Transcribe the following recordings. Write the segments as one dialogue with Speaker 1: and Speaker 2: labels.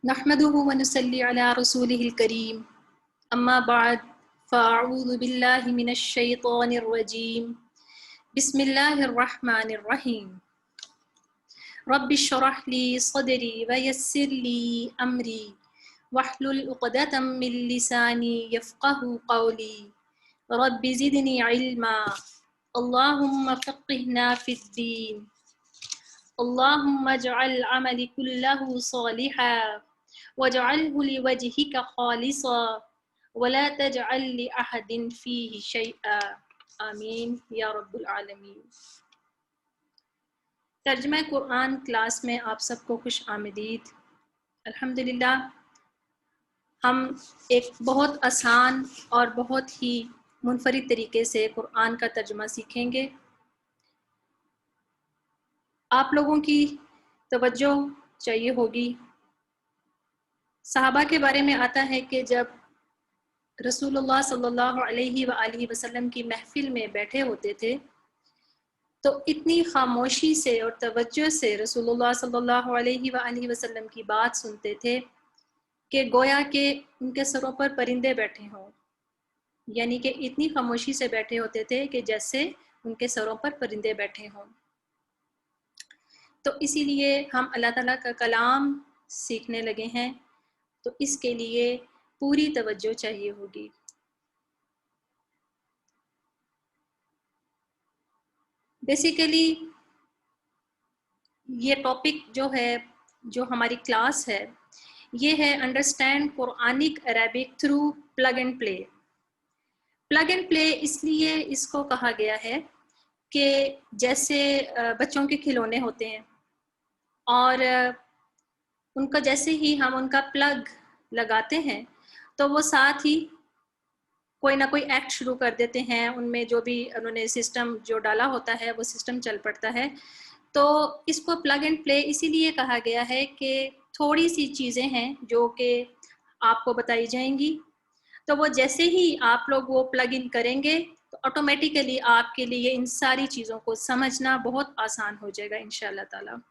Speaker 1: نحمده ونصلي على رسوله الكريم أما بعد فأعوذ بالله من الشيطان الرجيم بسم الله الرحمن الرحيم رب اشرح لي صدري ويسر لي أمري واحلل عقدة من لساني يفقه قولي رب زدني علما اللهم فقهنا في الدين اللهم اجعل عملي كله صالحا واجعله لوجهك خالصا ولا تجعل لأحد فيه شيئا آمین یا رب العالمین۔ ترجمہ قرآن کلاس میں آپ سب کو خوش آمدید۔ الحمدللہ ہم ایک بہت آسان اور بہت ہی منفرد طریقے سے قرآن کا ترجمہ سیکھیں گے۔ آپ لوگوں کی توجہ چاہیے ہوگی۔ صحابہ کے بارے میں آتا ہے کہ جب رسول اللہ صلی اللہ علیہ وآلہ وسلم کی محفل میں بیٹھے ہوتے تھے تو اتنی خاموشی سے اور توجہ سے رسول اللہ صلی اللہ علیہ وآلہ وسلم کی بات سنتے تھے کہ گویا کہ ان کے سروں پر پرندے بیٹھے ہوں، یعنی کہ اتنی خاموشی سے بیٹھے ہوتے تھے کہ جیسے ان کے سروں پر پرندے بیٹھے ہوں۔ تو اسی لیے ہم اللہ تعالیٰ کا کلام سیکھنے لگے ہیں، تو اس کے لیے پوری توجہ چاہیے ہوگی۔ بیسیکلی یہ ٹاپک جو ہے، جو ہماری کلاس ہے، یہ ہے understand Quranic Arabic through plug and play. Plug and play اس لیے اس کو کہا گیا ہے کہ جیسے بچوں کے کھلونے ہوتے ہیں اور ان کا جیسے ہی ہم ان کا پلگ لگاتے ہیں تو وہ ساتھ ہی کوئی نہ کوئی ایکٹ شروع کر دیتے ہیں، ان میں جو بھی انہوں نے سسٹم جو ڈالا ہوتا ہے وہ سسٹم چل پڑتا ہے۔ تو اس کو پلگ اینڈ پلے اسی لیے کہا گیا ہے کہ تھوڑی سی چیزیں ہیں جو کہ آپ کو بتائی جائیں گی، تو وہ جیسے ہی آپ لوگ وہ پلگ ان کریں گے تو آٹومیٹیکلی آپ کے لیے ان ساری چیزوں کو سمجھنا بہت آسان ہو جائے گا انشاءاللہ تعالی۔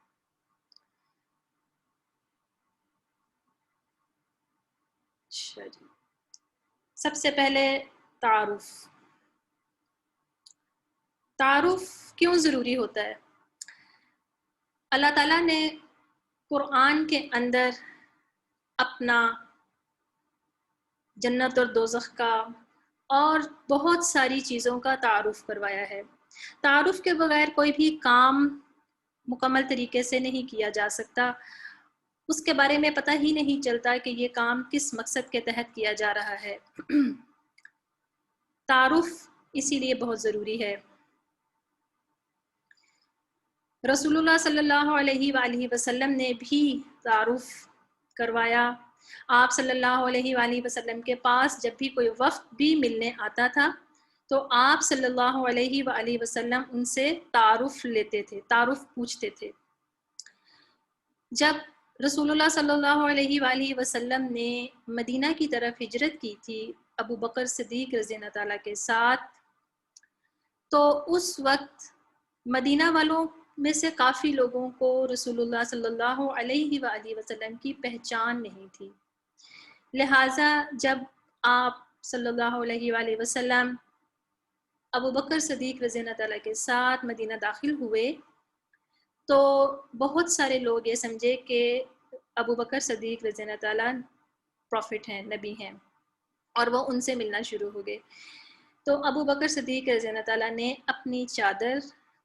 Speaker 1: اچھا جی، سب سے پہلے تعارف۔ تعارف کیوں ضروری ہوتا ہے؟ اللہ تعالیٰ نے قرآن کے اندر اپنا جنت اور دوزخ کا اور بہت ساری چیزوں کا تعارف کروایا ہے۔ تعارف کے بغیر کوئی بھی کام مکمل طریقے سے نہیں کیا جا سکتا، اس کے بارے میں پتہ ہی نہیں چلتا کہ یہ کام کس مقصد کے تحت کیا جا رہا ہے۔ تعارف اسی لیے بہت ضروری ہے۔ رسول اللہ صلی اللہ علیہ وآلہ وسلم نے بھی تعارف کروایا۔ آپ صلی اللہ علیہ وآلہ وسلم کے پاس جب بھی کوئی وفد بھی ملنے آتا تھا تو آپ صلی اللہ علیہ وآلہ وسلم ان سے تعارف لیتے تھے، تعارف پوچھتے تھے۔ جب رسول اللہ صلی اللہ علیہ وآلہ وسلم نے مدینہ کی طرف ہجرت کی تھی ابو بکر صدیق رضی اللہ تعالیٰ کے ساتھ، تو اس وقت مدینہ والوں میں سے کافی لوگوں کو رسول اللہ صلی اللہ علیہ وآلہ وسلم کی پہچان نہیں تھی، لہٰذا جب آپ صلی اللہ علیہ وآلہ وسلم ابو بکر صدیق رضی اللہ تعالیٰ کے ساتھ مدینہ داخل ہوئے تو بہت سارے لوگ یہ سمجھے کہ ابو بکر صدیق رضی اللہ تعالیٰ پروفٹ ہیں، نبی ہیں، اور وہ ان سے ملنا شروع ہو گئے۔ تو ابو بکر صدیق رضی اللہ تعالیٰ نے اپنی چادر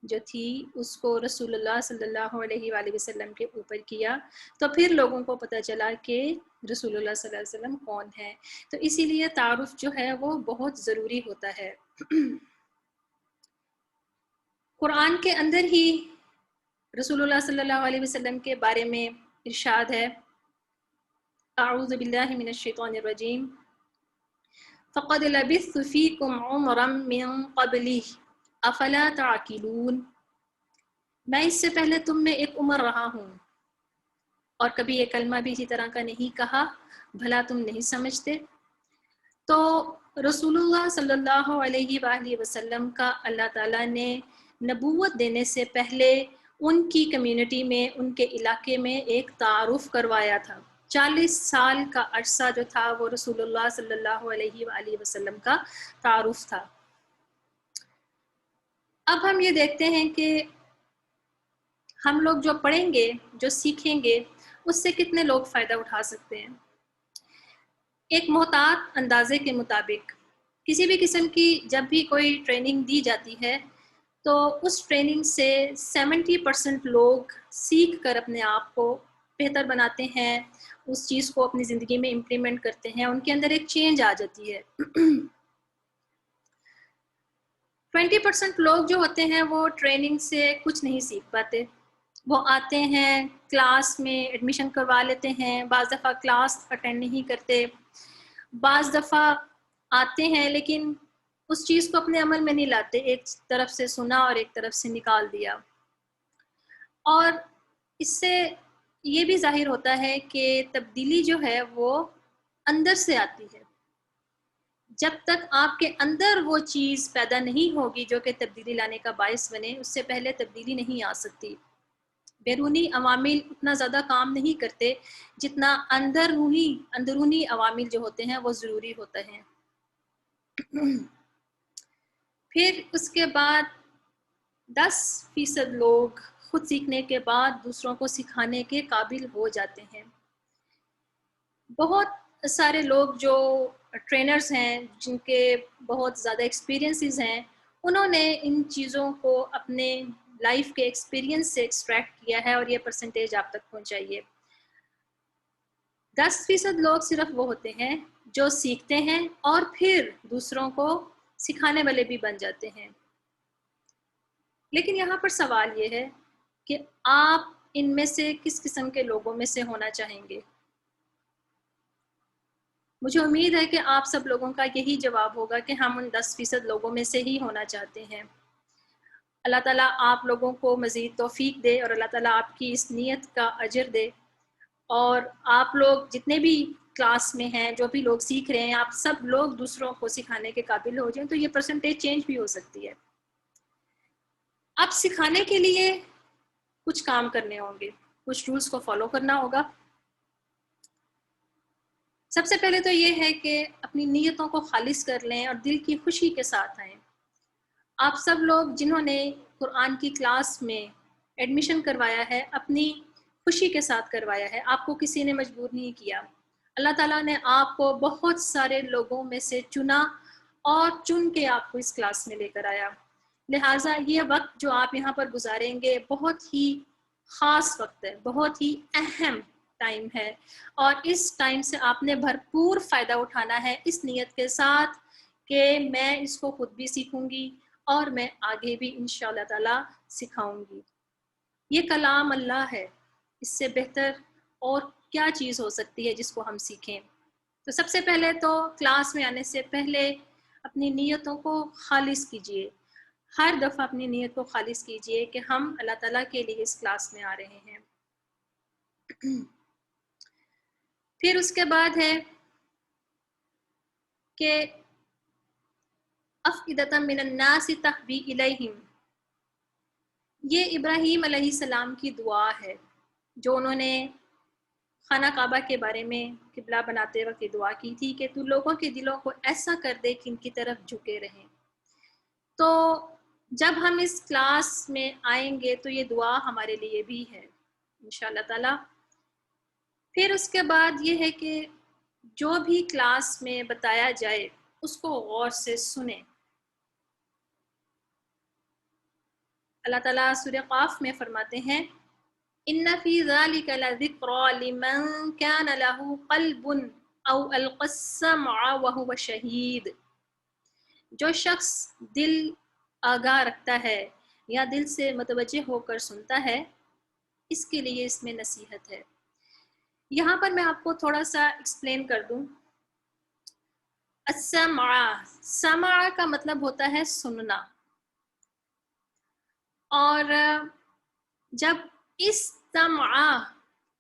Speaker 1: جو تھی اس کو رسول اللہ صلی اللہ علیہ وآلہ وسلم کے اوپر کیا، تو پھر لوگوں کو پتہ چلا کہ رسول اللہ صلی اللہ علیہ وسلم کون ہے۔ تو اسی لیے تعارف جو ہے وہ بہت ضروری ہوتا ہے۔ قرآن کے اندر ہی رسول اللہ صلی اللہ علیہ وسلم کے بارے میں ارشاد ہے، اعوذ باللہ من الشیطان الرجیم، فقد لبثت فیکم عمرا من قبلہ افلا تعقلون، میں اس سے پہلے تم میں ایک عمر رہا ہوں اور کبھی یہ کلمہ بھی اسی طرح کا نہیں کہا، بھلا تم نہیں سمجھتے؟ تو رسول اللہ صلی اللہ علیہ وآلہ وسلم کا اللہ تعالیٰ نے نبوت دینے سے پہلے ان کی کمیونٹی میں، ان کے علاقے میں ایک تعارف کروایا تھا۔ 40 سال کا عرصہ جو تھا وہ رسول اللہ صلی اللہ علیہ وآلہ وسلم کا تعارف تھا۔ اب ہم یہ دیکھتے ہیں کہ ہم لوگ جو پڑھیں گے، جو سیکھیں گے، اس سے کتنے لوگ فائدہ اٹھا سکتے ہیں۔ ایک محتاط اندازے کے مطابق کسی بھی قسم کی جب بھی کوئی ٹریننگ دی جاتی ہے تو اس ٹریننگ سے 70% لوگ سیکھ کر اپنے آپ کو بہتر بناتے ہیں، اس چیز کو اپنی زندگی میں امپلیمنٹ کرتے ہیں، ان کے اندر ایک چینج آ جاتی ہے۔ 20% لوگ جو ہوتے ہیں وہ ٹریننگ سے کچھ نہیں سیکھ پاتے، وہ آتے ہیں کلاس میں ایڈمیشن کروا لیتے ہیں، بعض دفعہ کلاس اٹینڈ نہیں کرتے، بعض دفعہ آتے ہیں لیکن اس چیز کو اپنے عمل میں نہیں لاتے، ایک طرف سے سنا اور ایک طرف سے نکال دیا۔ اور اس سے یہ بھی ظاہر ہوتا ہے کہ تبدیلی جو ہے وہ اندر سے آتی ہے۔ جب تک آپ کے اندر وہ چیز پیدا نہیں ہوگی جو کہ تبدیلی لانے کا باعث بنے، اس سے پہلے تبدیلی نہیں آ سکتی۔ بیرونی عوامل اتنا زیادہ کام نہیں کرتے جتنا اندرونی عوامل جو ہوتے ہیں وہ ضروری ہوتے ہیں۔ پھر اس کے بعد 10% لوگ خود سیکھنے کے بعد دوسروں کو سکھانے کے قابل ہو جاتے ہیں۔ بہت سارے لوگ جو ٹرینرز ہیں، جن کے بہت زیادہ ایکسپیرینسز ہیں، انہوں نے ان چیزوں کو اپنے لائف کے ایکسپیرینس سے ایکسٹریکٹ کیا ہے اور یہ پرسنٹیج آپ تک پہنچائیے۔ 10% لوگ صرف وہ ہوتے ہیں جو سیکھتے ہیں اور پھر دوسروں کو سکھانے والے بھی بن جاتے ہیں۔ لیکن یہاں پر سوال یہ ہے کہ آپ ان میں سے کس قسم کے لوگوں میں سے ہونا چاہیں گے؟ مجھے امید ہے کہ آپ سب لوگوں کا یہی جواب ہوگا کہ ہم ان 10% لوگوں میں سے ہی ہونا چاہتے ہیں۔ اللہ تعالیٰ آپ لوگوں کو مزید توفیق دے اور اللہ تعالیٰ آپ کی اس نیت کا اجر دے، اور آپ لوگ جتنے بھی کلاس میں ہیں، جو بھی لوگ سیکھ رہے ہیں، آپ سب لوگ دوسروں کو سکھانے کے قابل ہو جائیں تو یہ پرسنٹیج چینج بھی ہو سکتی ہے۔ اب سکھانے کے لیے کچھ کام کرنے ہوں گے، کچھ رولز کو فالو کرنا ہوگا۔ سب سے پہلے تو یہ ہے کہ اپنی نیتوں کو خالص کر لیں اور دل کی خوشی کے ساتھ آئیں۔ آپ سب لوگ جنہوں نے قرآن کی کلاس میں ایڈمیشن کروایا ہے، اپنی خوشی کے ساتھ کروایا ہے، آپ کو کسی نے مجبور نہیں کیا۔ اللہ تعالیٰ نے آپ کو بہت سارے لوگوں میں سے چنا اور چن کے آپ کو اس کلاس میں لے کر آیا، لہٰذا یہ وقت جو آپ یہاں پر گزاریں گے بہت ہی خاص وقت ہے، بہت ہی اہم ٹائم ہے، اور اس ٹائم سے آپ نے بھرپور فائدہ اٹھانا ہے اس نیت کے ساتھ کہ میں اس کو خود بھی سیکھوں گی اور میں آگے بھی انشاءاللہ تعالیٰ سکھاؤں گی۔ یہ کلام اللہ ہے، اس سے بہتر اور کیا چیز ہو سکتی ہے جس کو ہم سیکھیں؟ تو سب سے پہلے تو کلاس میں آنے سے پہلے اپنی نیتوں کو خالص کیجئے، ہر دفعہ اپنی نیت کو خالص کیجئے کہ ہم اللہ تعالیٰ کے لیے اس کلاس میں آ رہے ہیں۔ پھر اس کے بعد ہے کہ افئدۃ من الناس تہوی الیہم، یہ ابراہیم علیہ السلام کی دعا ہے جو انہوں نے خانہ کعبہ کے بارے میں قبلہ بناتے وقت یہ دعا کی تھی کہ تو لوگوں کے دلوں کو ایسا کر دے کہ ان کی طرف جھکے رہیں۔ تو جب ہم اس کلاس میں آئیں گے تو یہ دعا ہمارے لیے بھی ہے انشاءاللہ تعالی۔ پھر اس کے بعد یہ ہے کہ جو بھی کلاس میں بتایا جائے اس کو غور سے سنیں۔ اللہ تعالیٰ سورہ قاف میں فرماتے ہیں إِنَّ فِي ذَلِكَ لَذِكْرَى لِمَنْ كَانَ لَهُ قَلْبٌ أَوْ أَلْقَى السَّمْعَ وَهُوَ شَهِيدٌ، جو شخص دل آگاہ رکھتا ہے یا دل سے متوجہ ہو کر سنتا ہے، اس کے لیے اس میں نصیحت ہے۔ یہاں پر میں آپ کو تھوڑا سا ایکسپلین کر دوں۔ السمع، سمع کا مطلب ہوتا ہے سننا، اور جب استمع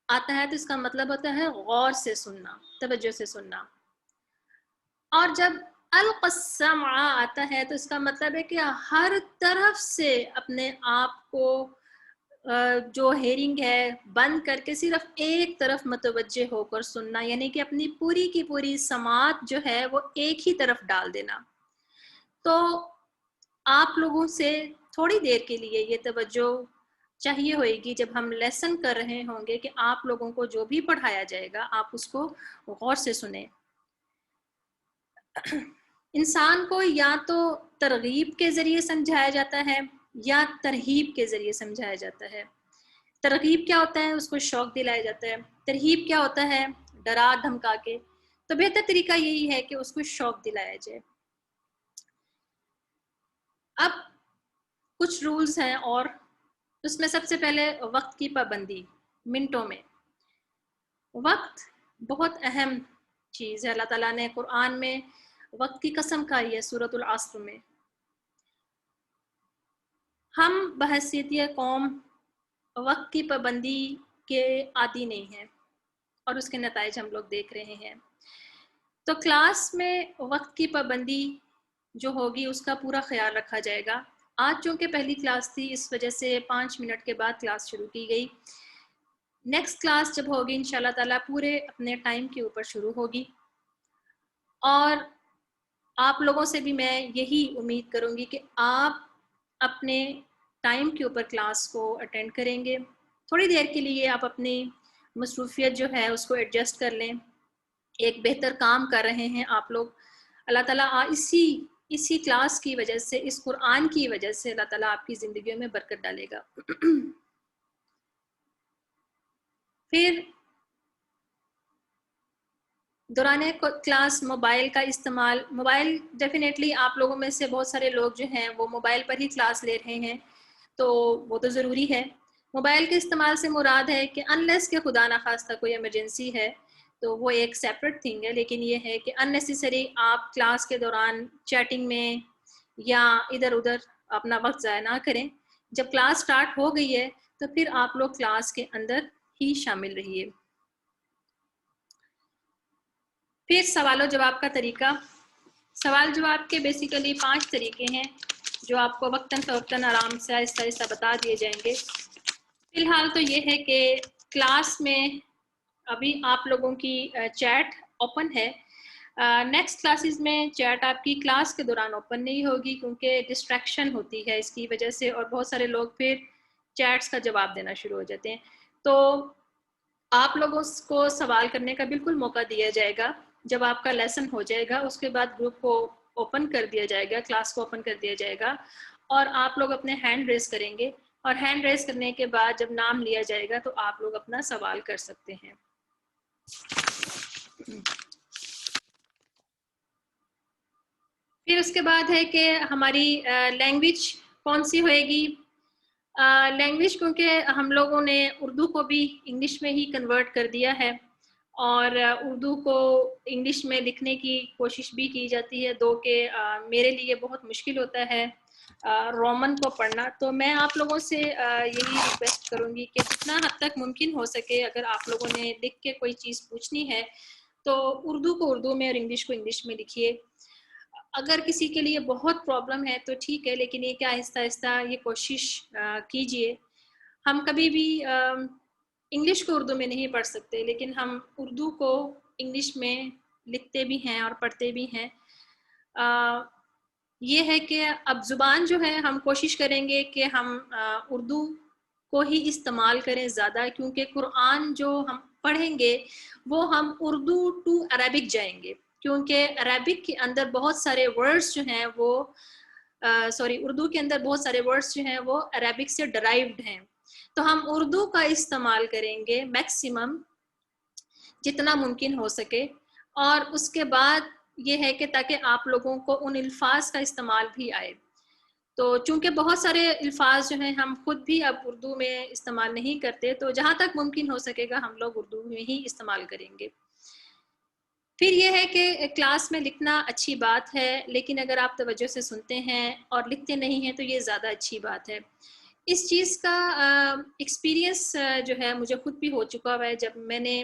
Speaker 1: آتا ہے تو اس کا مطلب ہوتا ہے غور سے سننا، توجہ سے سننا، اور جب القى السمع آتا ہے تو اس کا مطلب ہے کہ ہر طرف سے اپنے آپ کو جو ہیئرنگ ہے بند کر کے صرف ایک طرف متوجہ ہو کر سننا، یعنی کہ اپنی پوری کی پوری سماعت جو ہے وہ ایک ہی طرف ڈال دینا. تو آپ لوگوں سے تھوڑی دیر کے لیے یہ توجہ چاہیے ہوئے گی جب ہم لیسن کر رہے ہوں گے کہ آپ لوگوں کو جو بھی پڑھایا جائے گا آپ اس کو غور سے سنیں. انسان کو یا تو ترغیب کے ذریعے سمجھایا جاتا ہے یا ترہیب کے ذریعے سمجھایا جاتا ہے. ترغیب کیا ہوتا ہے؟ اس کو شوق دلایا جاتا ہے. ترہیب کیا ہوتا ہے؟ ڈرا دھمکا کے. تو بہتر طریقہ یہی ہے کہ اس کو شوق دلایا جائے. اب کچھ رولز ہیں اور اس میں سب سے پہلے وقت کی پابندی منٹوں میں. وقت بہت اہم چیز ہے. اللہ تعالیٰ نے قرآن میں وقت کی قسم کھائی ہے سورۃ العصر میں. ہم بحیثیت قوم وقت کی پابندی کے عادی نہیں ہیں اور اس کے نتائج ہم لوگ دیکھ رہے ہیں. تو کلاس میں وقت کی پابندی جو ہوگی اس کا پورا خیال رکھا جائے گا. آج چونکہ پہلی کلاس تھی اس وجہ سے 5 منٹ کے بعد کلاس شروع کی گئی. نیکسٹ کلاس جب ہوگی انشاءاللہ تعالیٰ پورے اپنے ٹائم کے اوپر شروع ہوگی. اور آپ لوگوں سے بھی میں یہی امید کروں گی کہ آپ اپنے ٹائم کے اوپر کلاس کو اٹینڈ کریں گے. تھوڑی دیر کے لیے آپ اپنی مصروفیت جو ہے اس کو ایڈجسٹ کر لیں. ایک بہتر کام کر رہے ہیں آپ لوگ. اللہ تعالیٰ اسی کلاس کی وجہ سے، اس قرآن کی وجہ سے اللہ تعالیٰ آپ کی زندگیوں میں برکت ڈالے گا. پھر دوران کلاس موبائل کا استعمال، موبائل ڈیفینیٹلی آپ لوگوں میں سے بہت سارے لوگ جو ہیں وہ موبائل پر ہی کلاس لے رہے ہیں تو وہ تو ضروری ہے. موبائل کے استعمال سے مراد ہے کہ انلیس کہ خدا نخواستہ کوئی ایمرجنسی ہے تو وہ ایک سیپریٹ تھنگ ہے، لیکن یہ ہے کہ ان نیسیسری آپ کلاس کے دوران چیٹنگ میں یا ادھر ادھر اپنا وقت ضائع نہ کریں. جب کلاس سٹارٹ ہو گئی ہے تو پھر آپ لوگ کلاس کے اندر ہی شامل رہیے. پھر سوال و جواب کا طریقہ. سوال جواب کے بیسیکلی 5 طریقے ہیں جو آپ کو وقتاً فوقتاً آرام سے آہستہ آہستہ بتا دیے جائیں گے. فی الحال تو یہ ہے کہ کلاس میں ابھی آپ لوگوں کی چیٹ اوپن ہے. نیکسٹ کلاسز میں چیٹ آپ کی کلاس کے دوران اوپن نہیں ہوگی کیونکہ ڈسٹریکشن ہوتی ہے اس کی وجہ سے، اور بہت سارے لوگ پھر چیٹس کا جواب دینا شروع ہو جاتے ہیں. تو آپ لوگوں کو سوال کرنے کا بالکل موقع دیا جائے گا جب آپ کا لیسن ہو جائے گا. اس کے بعد گروپ کو اوپن کر دیا جائے گا، کلاس کو اوپن کر دیا جائے گا اور آپ لوگ اپنے ہینڈ ریز کریں گے، اور ہینڈ ریز کرنے کے بعد جب نام لیا جائے گا تو آپ لوگ اپنا سوال کر سکتے ہیں. پھر اس کے بعد ہے کہ ہماری لینگویج کون سی ہوئے گی. لینگویج کیونکہ ہم لوگوں نے اردو کو بھی انگلش میں ہی کنورٹ کر دیا ہے اور اردو کو انگلش میں لکھنے کی کوشش بھی کی جاتی ہے، دو کہ میرے لیے بہت مشکل ہوتا ہے رومن کو پڑھنا. تو میں آپ لوگوں سے یہی ریکویسٹ کروں گی کہ جتنا حد تک ممکن ہو سکے اگر آپ لوگوں نے لکھ کے کوئی چیز پوچھنی ہے تو اردو کو اردو میں اور انگلش کو انگلش میں لکھیے. اگر کسی کے لیے بہت پرابلم ہے تو ٹھیک ہے، لیکن یہ کہ آہستہ آہستہ یہ کوشش کیجئے. ہم کبھی بھی انگلش کو اردو میں نہیں پڑھ سکتے لیکن ہم اردو کو انگلش میں لکھتے بھی ہیں اور پڑھتے بھی ہیں. یہ ہے کہ اب زبان جو ہے ہم کوشش کریں گے کہ ہم اردو کو ہی استعمال کریں زیادہ، کیونکہ قرآن جو ہم پڑھیں گے وہ ہم اردو ٹو عربک جائیں گے، کیونکہ عربک کے اندر بہت سارے ورڈز جو ہیں وہ اردو کے اندر بہت سارے ورڈز جو ہیں وہ عربک سے ڈرائیوڈ ہیں. تو ہم اردو کا استعمال کریں گے میکسیمم جتنا ممکن ہو سکے. اور اس کے بعد یہ ہے کہ تاکہ آپ لوگوں کو ان الفاظ کا استعمال بھی آئے. تو چونکہ بہت سارے الفاظ جو ہیں ہم خود بھی اب اردو میں استعمال نہیں کرتے، تو جہاں تک ممکن ہو سکے گا ہم لوگ اردو میں ہی استعمال کریں گے. پھر یہ ہے کہ کلاس میں لکھنا اچھی بات ہے، لیکن اگر آپ توجہ سے سنتے ہیں اور لکھتے نہیں ہیں تو یہ زیادہ اچھی بات ہے. اس چیز کا ایکسپیرینس جو ہے مجھے خود بھی ہو چکا ہے. جب میں نے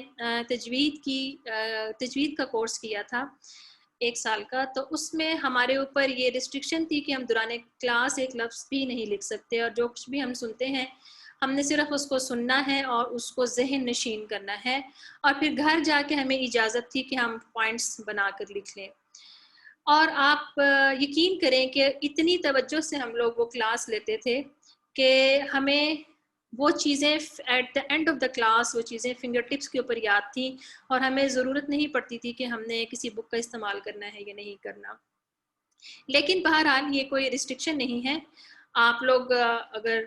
Speaker 1: تجوید کا کورس کیا تھا 1 سال کا، تو اس میں ہمارے اوپر یہ ریسٹرکشن تھی کہ ہم دوران کلاس ایک لفظ بھی نہیں لکھ سکتے، اور جو کچھ بھی ہم سنتے ہیں ہم نے صرف اس کو سننا ہے اور اس کو ذہن نشین کرنا ہے، اور پھر گھر جا کے ہمیں اجازت تھی کہ ہم پوائنٹس بنا کر لکھ لیں۔ اور آپ یقین کریں کہ اتنی توجہ سے ہم لوگ وہ کلاس لیتے تھے کہ ہمیں وہ چیزیں at the end of the class وہ چیزیں فنگر ٹپس کے اوپر یاد تھیں، اور ہمیں ضرورت نہیں پڑتی تھی کہ ہم نے کسی بک کا استعمال کرنا ہے یا نہیں کرنا۔ لیکن بہرحال یہ کوئی ریسٹرکشن نہیں ہے، آپ لوگ اگر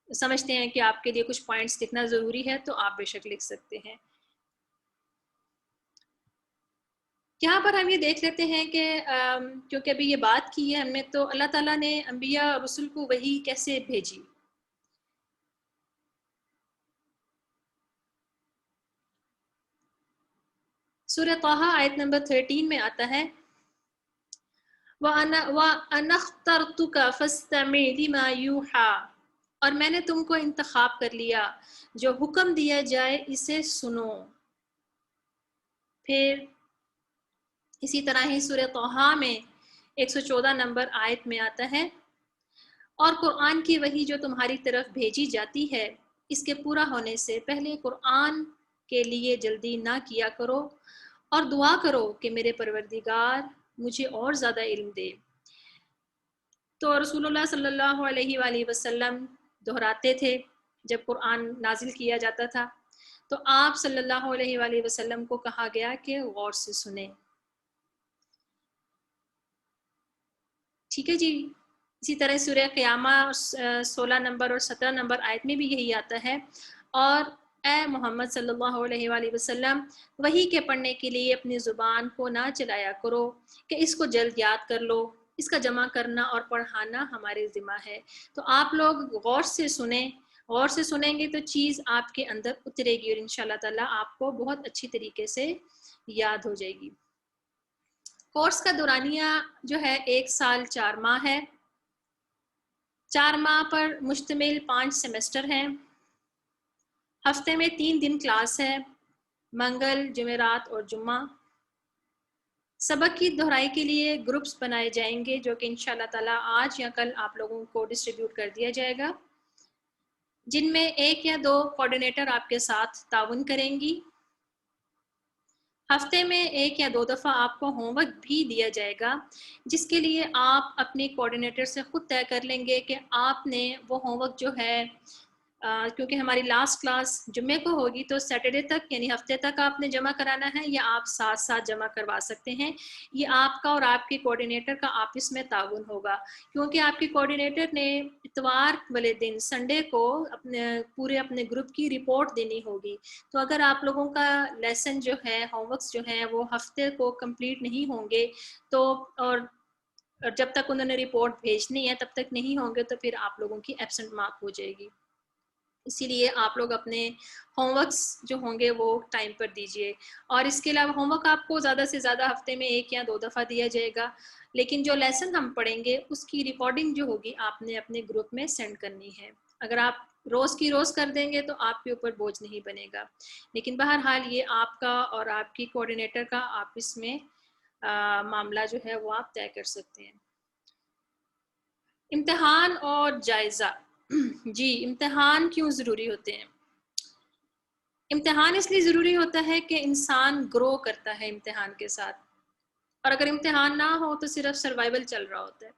Speaker 1: سمجھتے ہیں کہ آپ کے لیے کچھ پوائنٹس لکھنا ضروری ہے تو آپ بے شک لکھ سکتے ہیں۔ یہاں پر ہم یہ دیکھ لیتے ہیں کہ کیونکہ ابھی یہ بات کی ہے ہم نے، تو اللہ تعالیٰ نے انبیاء اور رسول کو وحی کیسے بھیجی۔ سورہ طٰہٰ آیت نمبر 13 میں آتا ہے وَأَنَا اخْتَرْتُكَ فَاسْتَمِعْ لِمَا يُوحَىٰ، اور میں نے تم کو انتخاب کر لیا، جو حکم دیا جائے اسے سنو۔ پھر اسی طرح ہی سورہ طٰہٰ میں 114 نمبر آیت میں آتا ہے اور قرآن کی وحی جو تمہاری طرف بھیجی جاتی ہے اس کے پورا ہونے سے پہلے قرآن کے لیے جلدی نہ کیا کرو اور دعا کرو کہ میرے پروردگار مجھے اور زیادہ علم دے۔ تو رسول اللہ صلی اللہ علیہ وآلہ وسلم دہراتے تھے جب قرآن نازل کیا جاتا تھا، تو آپ صلی اللہ علیہ وآلہ وسلم کو کہا گیا کہ غور سے سنیں۔ ٹھیک ہے جی۔ اسی طرح سورہ قیامہ 16 نمبر اور 17 نمبر آیت میں بھی یہی آتا ہے، اور اے محمد صلی اللہ علیہ وآلہ وسلم وحی کے پڑھنے کے لیے اپنی زبان کو نہ چلایا کرو کہ اس کو جلد یاد کر لو، اس کا جمع کرنا اور پڑھانا ہمارے ذمہ ہے۔ تو آپ لوگ غور سے سنیں، غور سے سنیں گے تو چیز آپ کے اندر اترے گی اور انشاءاللہ تعالیٰ آپ کو بہت اچھی طریقے سے یاد ہو جائے گی۔ کورس کا دورانیہ جو ہے 1 سال 4 ماہ ہے، 4 ماہ پر مشتمل 5 سیمسٹر ہیں، ہفتے میں 3 دن کلاس ہے، منگل، جمعرات اور جمعہ۔ سبق کی دہرائی کے لیے گروپس بنائے جائیں گے جو کہ انشاءاللہ تعالیٰ آج یا کل آپ لوگوں کو ڈسٹریبیوٹ کر دیا جائے گا، جن میں 1 یا 2 کوآرڈینیٹر آپ کے ساتھ تعاون کریں گی۔ ہفتے میں 1 یا 2 دفعہ آپ کو ہوم ورک بھی دیا جائے گا، جس کے لیے آپ اپنے کوآرڈینیٹر سے خود طے کر لیں گے کہ آپ نے وہ ہوم ورک جو ہے کیونکہ ہماری لاسٹ کلاس جمعے کو ہوگی تو سیٹرڈے تک یعنی ہفتے تک آپ نے جمع کرانا ہے، یا آپ ساتھ ساتھ جمع کروا سکتے ہیں۔ یہ آپ کا اور آپ کے کوآرڈینیٹر کا آپس میں تعاون ہوگا، کیونکہ آپ کے کوآرڈینیٹر نے اتوار والے دن سنڈے کو اپنے گروپ کی رپورٹ دینی ہوگی۔ تو اگر آپ لوگوں کا لیسن جو ہے ہوم ورکس جو ہیں وہ ہفتے کو کمپلیٹ نہیں ہوں گے تو اور جب تک انہوں نے رپورٹ بھیجنی ہے تب تک نہیں ہوں گے تو پھر آپ لوگوں کی ایبسنٹ مارک ہو جائے گی۔ اسی لیے آپ لوگ اپنے ہوم ورکس جو ہوں گے وہ ٹائم پر دیجیے، اور اس کے علاوہ ہوم ورک آپ کو زیادہ سے زیادہ ہفتے میں 1 یا 2 دفعہ دیا جائے گا، لیکن جو لیسن ہم پڑھیں گے اس کی ریکارڈنگ جو ہوگی آپ نے اپنے گروپ میں سینڈ کرنی ہے۔ اگر آپ روز کی روز کر دیں گے تو آپ کے اوپر بوجھ نہیں بنے گا، لیکن بہرحال یہ آپ کا اور آپ کی کوآرڈینیٹر کا آپس میں معاملہ جو ہے وہ آپ طے کر سکتے ہیں۔ امتحان اور جائزہ۔ جی، امتحان کیوں ضروری ہوتے ہیں؟ امتحان اس لیے ضروری ہوتا ہے کہ انسان گرو کرتا ہے امتحان کے ساتھ، اور اگر امتحان نہ ہو تو صرف سروائیول چل رہا ہوتا ہے۔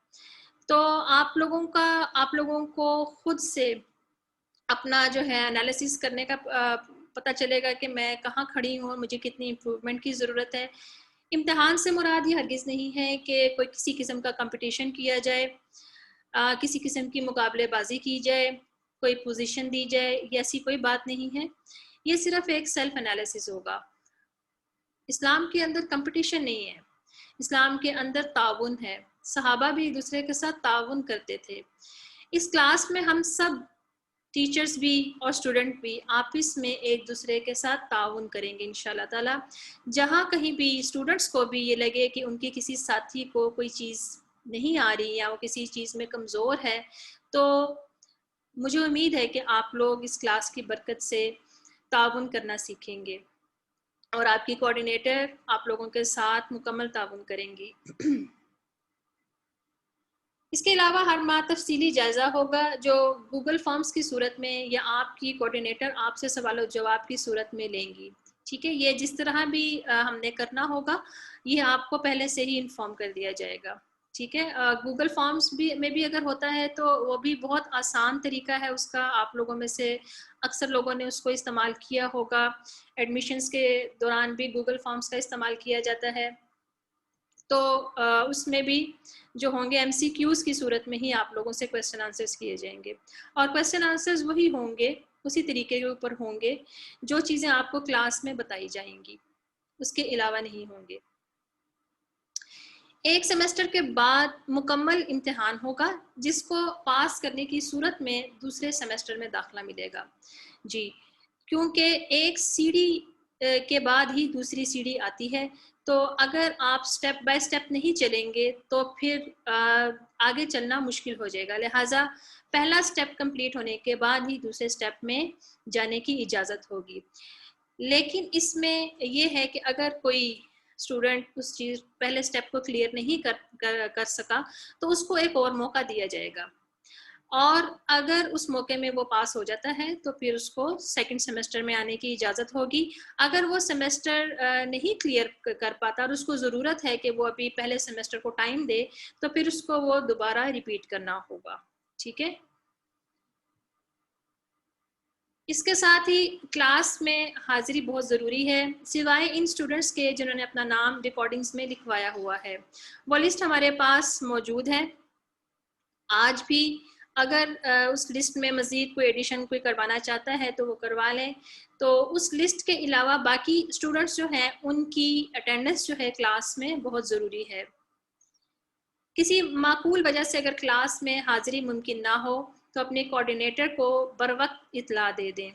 Speaker 1: تو آپ لوگوں کو خود سے اپنا جو ہے انالیسس کرنے کا پتہ چلے گا کہ میں کہاں کھڑی ہوں اور مجھے کتنی امپروومنٹ کی ضرورت ہے۔ امتحان سے مراد یہ ہرگز نہیں ہے کہ کوئی کسی قسم کا کمپٹیشن کیا جائے، کسی قسم کی مقابلے بازی کی جائے، کوئی پوزیشن دی جائے، یہ ایسی کوئی بات نہیں ہے، یہ صرف ایک سیلف انالیسس ہوگا۔ اسلام کے اندر کمپٹیشن نہیں ہے، اسلام کے اندر تعاون ہے، صحابہ بھی ایک دوسرے کے ساتھ تعاون کرتے تھے۔ اس کلاس میں ہم سب ٹیچرز بھی اور اسٹوڈنٹ بھی آپس میں ایک دوسرے کے ساتھ تعاون کریں گے انشاءاللہ تعالیٰ۔ جہاں کہیں بھی اسٹوڈنٹس کو بھی یہ لگے کہ ان کی کسی ساتھی کو کوئی چیز نہیں آ رہی یا وہ کسی چیز میں کمزور ہے، تو مجھے امید ہے کہ آپ لوگ اس کلاس کی برکت سے تعاون کرنا سیکھیں گے اور آپ کی کوآرڈینیٹر آپ لوگوں کے ساتھ مکمل تعاون کریں گی۔ اس کے علاوہ ہر ماہ تفصیلی جائزہ ہوگا جو گوگل فارمز کی صورت میں یا آپ کی کوآرڈینیٹر آپ سے سوال و جواب کی صورت میں لیں گی. ٹھیک ہے, یہ جس طرح بھی ہم نے کرنا ہوگا یہ آپ کو پہلے سے ہی انفارم کر دیا جائے گا. ٹھیک ہے, گوگل فارمز میں بھی اگر ہوتا ہے تو وہ بھی بہت آسان طریقہ ہے اس کا. آپ لوگوں میں سے اکثر لوگوں نے اس کو استعمال کیا ہوگا. ایڈمیشنز کے دوران بھی گوگل فارمز کا استعمال کیا جاتا ہے. تو اس میں بھی جو ہوں گے MCQs کی صورت میں ہی آپ لوگوں سے کویسچن آنسرز کیے جائیں گے, اور کویسچن آنسرز وہی ہوں گے, اسی طریقے کے اوپر ہوں گے جو چیزیں آپ کو کلاس میں بتائی جائیں گی, اس کے علاوہ نہیں ہوں گے. ایک سیمسٹر کے بعد مکمل امتحان ہوگا جس کو پاس کرنے کی صورت میں دوسرے سیمسٹر میں داخلہ ملے گا. جی, کیونکہ ایک سیڑھی کے بعد ہی دوسری سیڑھی آتی ہے, تو اگر آپ سٹیپ بائی سٹیپ نہیں چلیں گے تو پھر آگے چلنا مشکل ہو جائے گا. لہٰذا پہلا سٹیپ کمپلیٹ ہونے کے بعد ہی دوسرے سٹیپ میں جانے کی اجازت ہوگی. لیکن اس میں یہ ہے کہ اگر کوئی اسٹوڈنٹ اس چیز پہلے سٹیپ کو کلیئر نہیں کر سکا تو اس کو ایک اور موقع دیا جائے گا, اور اگر اس موقع میں وہ پاس ہو جاتا ہے تو پھر اس کو سیکنڈ سیمسٹر میں آنے کی اجازت ہوگی. اگر وہ سیمسٹر نہیں کلیئر کر پاتا اور اس کو ضرورت ہے کہ وہ ابھی پہلے سیمسٹر کو ٹائم دے تو پھر اس کو وہ دوبارہ ریپیٹ کرنا ہوگا. ٹھیک ہے, اس کے ساتھ ہی کلاس میں حاضری بہت ضروری ہے, سوائے ان اسٹوڈنٹس کے جنہوں نے اپنا نام ریکارڈنگز میں لکھوایا ہوا ہے. وہ لسٹ ہمارے پاس موجود ہے آج بھی. اگر اس لسٹ میں مزید کوئی ایڈیشن کوئی کروانا چاہتا ہے تو وہ کروا لیں. تو اس لسٹ کے علاوہ باقی اسٹوڈنٹس جو ہیں ان کی اٹینڈنس جو ہے کلاس میں بہت ضروری ہے. کسی معقول وجہ سے اگر کلاس میں حاضری ممکن نہ ہو تو اپنے کوآرڈینیٹر کو بروقت اطلاع دے دیں,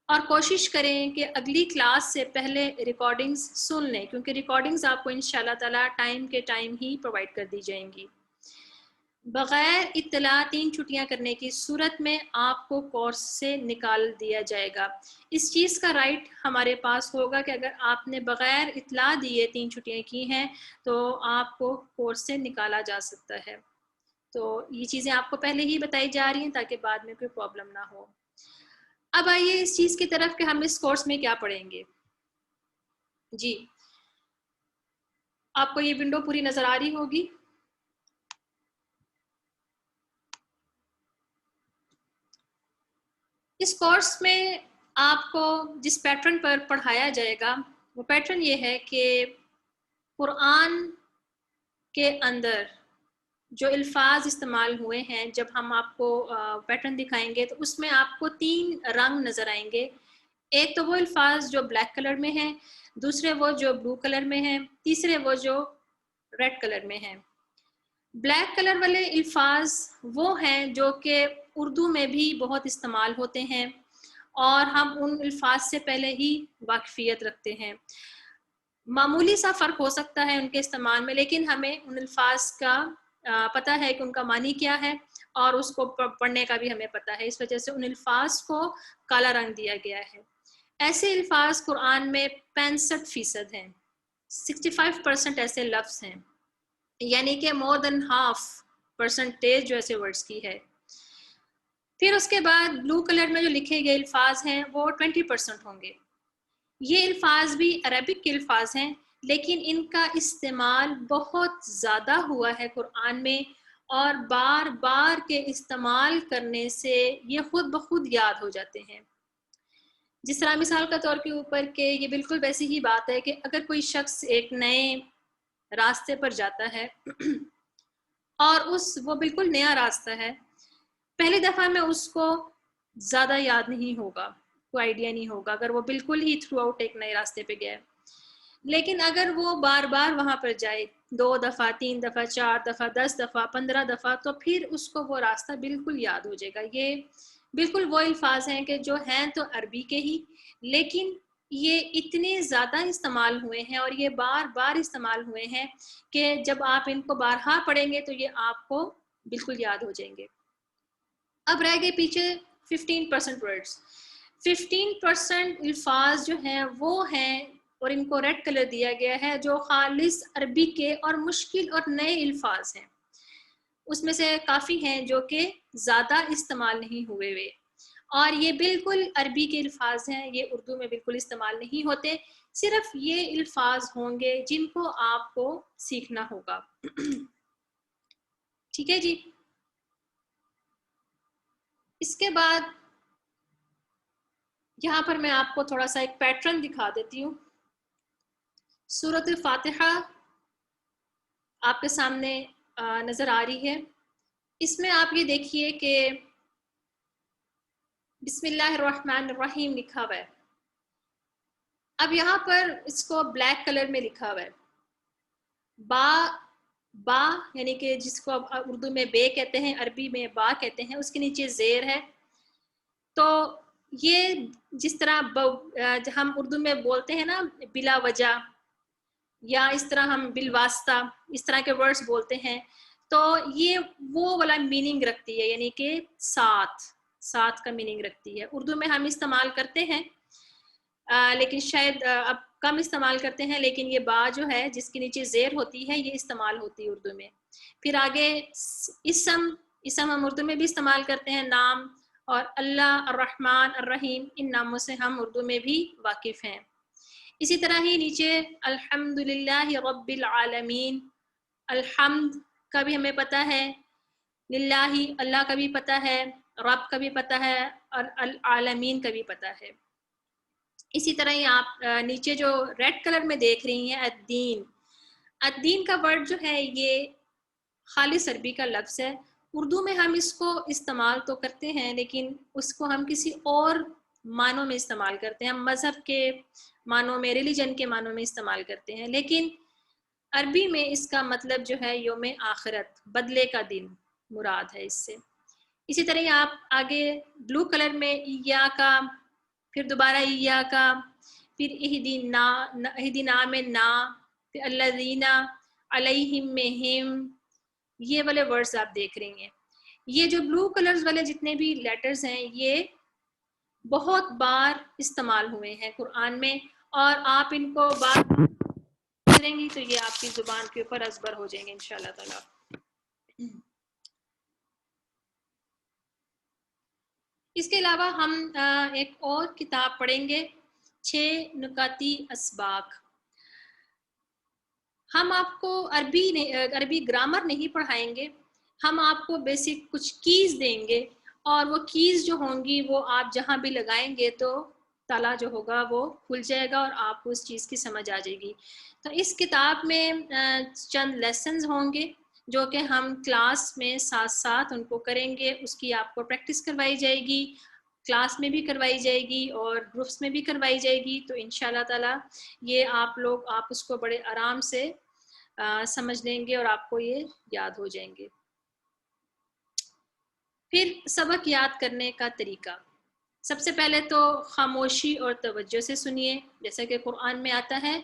Speaker 1: اور کوشش کریں کہ اگلی کلاس سے پہلے ریکارڈنگز سن لیں, کیونکہ ریکارڈنگز آپ کو انشاءاللہ تعالی ٹائم کے ٹائم ہی پرووائڈ کر دی جائیں گی. بغیر اطلاع 3 چھٹیاں کرنے کی صورت میں آپ کو کورس سے نکال دیا جائے گا. اس چیز کا رائٹ ہمارے پاس ہوگا کہ اگر آپ نے بغیر اطلاع دیے 3 چھٹیاں کی ہیں تو آپ کو کورس سے نکالا جا سکتا ہے. تو یہ چیزیں آپ کو پہلے ہی بتائی جا رہی ہیں تاکہ بعد میں کوئی پرابلم نہ ہو. اب آئیے اس چیز کی طرف کہ ہم اس کورس میں کیا پڑھیں گے. جی, آپ کو یہ ونڈو پوری نظر آ رہی ہوگی. اس کورس میں آپ کو جس پیٹرن پر پڑھایا جائے گا وہ پیٹرن یہ ہے کہ قرآن کے اندر جو الفاظ استعمال ہوئے ہیں, جب ہم آپ کو پیٹرن دکھائیں گے تو اس میں آپ کو 3 رنگ نظر آئیں گے. ایک تو وہ الفاظ جو بلیک کلر میں ہیں, دوسرے وہ جو بلو کلر میں ہیں, تیسرے وہ جو ریڈ کلر میں ہیں. بلیک کلر والے الفاظ وہ ہیں جو کہ اردو میں بھی بہت استعمال ہوتے ہیں اور ہم ان الفاظ سے پہلے ہی واقفیت رکھتے ہیں. معمولی سا فرق ہو سکتا ہے ان کے استعمال میں, لیکن ہمیں ان الفاظ کا پتہ ہے کہ ان کا معنی کیا ہے اور اس کو پڑھنے کا بھی ہمیں پتہ ہے. اس وجہ سے ان الفاظ کو کالا رنگ دیا گیا ہے. ایسے الفاظ قرآن میں 65% ہیں, 65% ایسے لفظ ہیں, یعنی کہ more than half percentage جو ایسے ورڈز کی ہے. پھر اس کے بعد بلو کلر میں جو لکھے گئے الفاظ ہیں وہ 20% ہوں گے. یہ الفاظ بھی عربک کے الفاظ ہیں لیکن ان کا استعمال بہت زیادہ ہوا ہے قرآن میں, اور بار بار کے استعمال کرنے سے یہ خود بخود یاد ہو جاتے ہیں. جس طرح مثال کے طور کے اوپر کہ یہ بالکل ویسی ہی بات ہے کہ اگر کوئی شخص ایک نئے راستے پر جاتا ہے اور وہ بالکل نیا راستہ ہے, پہلی دفعہ میں اس کو زیادہ یاد نہیں ہوگا, کوئی آئیڈیا نہیں ہوگا اگر وہ بالکل ہی تھرو آؤٹ ایک نئے راستے پہ گیا. لیکن اگر وہ بار بار وہاں پر جائے 2 دفعہ 3 دفعہ 4 دفعہ 10 دفعہ 15 دفعہ تو پھر اس کو وہ راستہ بالکل یاد ہو جائے گا. یہ بالکل وہ الفاظ ہیں کہ جو ہیں تو عربی کے ہی, لیکن یہ اتنے زیادہ استعمال ہوئے ہیں اور یہ بار بار استعمال ہوئے ہیں کہ جب آپ ان کو بارہا پڑھیں گے تو یہ آپ کو بالکل یاد ہو جائیں گے. اب رہ گئے پیچھے 15% ورڈز. 15% الفاظ جو ہیں وہ ہیں اور ان کو ریڈ کلر دیا گیا ہے جو خالص عربی کے اور مشکل اور نئے الفاظ ہیں، اس میں سے کافی ہیں جو کہ زیادہ استعمال نہیں ہوئے ہوئے، اور یہ بالکل عربی کے الفاظ ہیں، یہ اردو میں بالکل استعمال نہیں ہوتے، صرف یہ الفاظ ہوں گے جن کو آپ کو سیکھنا ہوگا۔ ٹھیک ہے جی، اس کے بعد یہاں پر میں آپ کو تھوڑا سا ایک پیٹرن دکھا دیتی ہوں۔ سورۃ الفاتحہ آپ کے سامنے نظر آ رہی ہے، اس میں آپ یہ دیکھیے کہ بسم اللہ الرحمن الرحیم لکھا ہوا ہے۔ اب یہاں پر اس کو بلیک کلر میں لکھا ہوا ہے، با یعنی کہ جس کو اردو میں بے کہتے ہیں، عربی میں با کہتے ہیں، اس کے نیچے زیر ہے۔ تو یہ جس طرح ہم اردو میں بولتے ہیں نا بلا وجہ، یا اس طرح ہم بالواسطہ اس طرح کے ورڈز بولتے ہیں، تو یہ وہ والا میننگ رکھتی ہے، یعنی کہ ساتھ کا میننگ رکھتی ہے۔ اردو میں ہم استعمال کرتے ہیں لیکن شاید اب کم استعمال کرتے ہیں، لیکن یہ با جو ہے جس کے نیچے زیر ہوتی ہے یہ استعمال ہوتی ہے اردو میں۔ پھر آگے اسم ہم اردو میں بھی استعمال کرتے ہیں، نام، اور اللہ، الرحمن، الرحیم، ان ناموں سے ہم اردو میں بھی واقف ہیں۔ اسی طرح ہی نیچے الحمدللہ رب العالمین، الحمد کا بھی ہمیں پتہ ہے، للہ اللہ کا بھی پتہ ہے، رب کا بھی پتہ ہے، اور العالمین کا بھی پتہ ہے۔ اسی طرح ہی آپ نیچے جو ریڈ کلر میں دیکھ رہی ہیں الدین، الدین کا ورڈ جو ہے یہ خالص عربی کا لفظ ہے۔ اردو میں ہم اس کو استعمال تو کرتے ہیں لیکن اس کو ہم کسی اور معنوں میں استعمال کرتے ہیں، ہم مذہب کے معنوں میں، ریلیجن کے معنوں میں استعمال کرتے ہیں، لیکن عربی میں اس کا مطلب جو ہے یوم آخرت، بدلے کا دن مراد ہے اس سے۔ اسی طرح آپ آگے بلو کلر میں ایاکا، پھر دوبارہ ایاکا، پھر اہدنا میں نا، پھر الذین علیہم میں ہم، یہ والے ورڈز آپ دیکھ رہی ہیں۔ یہ جو بلو کلرز والے جتنے بھی لیٹرز ہیں یہ بہت بار استعمال ہوئے ہیں قرآن میں، اور آپ ان کو بار کریں گی تو یہ آپ کی زبان کے اوپر ازبر ہو جائیں گے انشاءاللہ تعالی۔ اس کے علاوہ ہم ایک اور کتاب پڑھیں گے، 6 نکاتی اسباق۔ ہم آپ کو عربی گرامر نہیں پڑھائیں گے، ہم آپ کو بیسک کچھ کیز دیں گے، اور وہ کیز جو ہوں گی وہ آپ جہاں بھی لگائیں گے تو تالا جو ہوگا وہ کھل جائے گا اور آپ کو اس چیز کی سمجھ آ جائے گی۔ تو اس کتاب میں چند لیسنز ہوں گے جو کہ ہم کلاس میں ساتھ ساتھ ان کو کریں گے، اس کی آپ کو پریکٹس کروائی جائے گی، کلاس میں بھی کروائی جائے گی اور گروپس میں بھی کروائی جائے گی۔ تو انشاءاللہ تعالی یہ آپ اس کو بڑے آرام سے سمجھ لیں گے اور آپ کو یہ یاد ہو جائیں گے۔ پھر سبق یاد کرنے کا طریقہ، سب سے پہلے تو خاموشی اور توجہ سے سنیے، جیسا کہ قرآن میں آتا ہے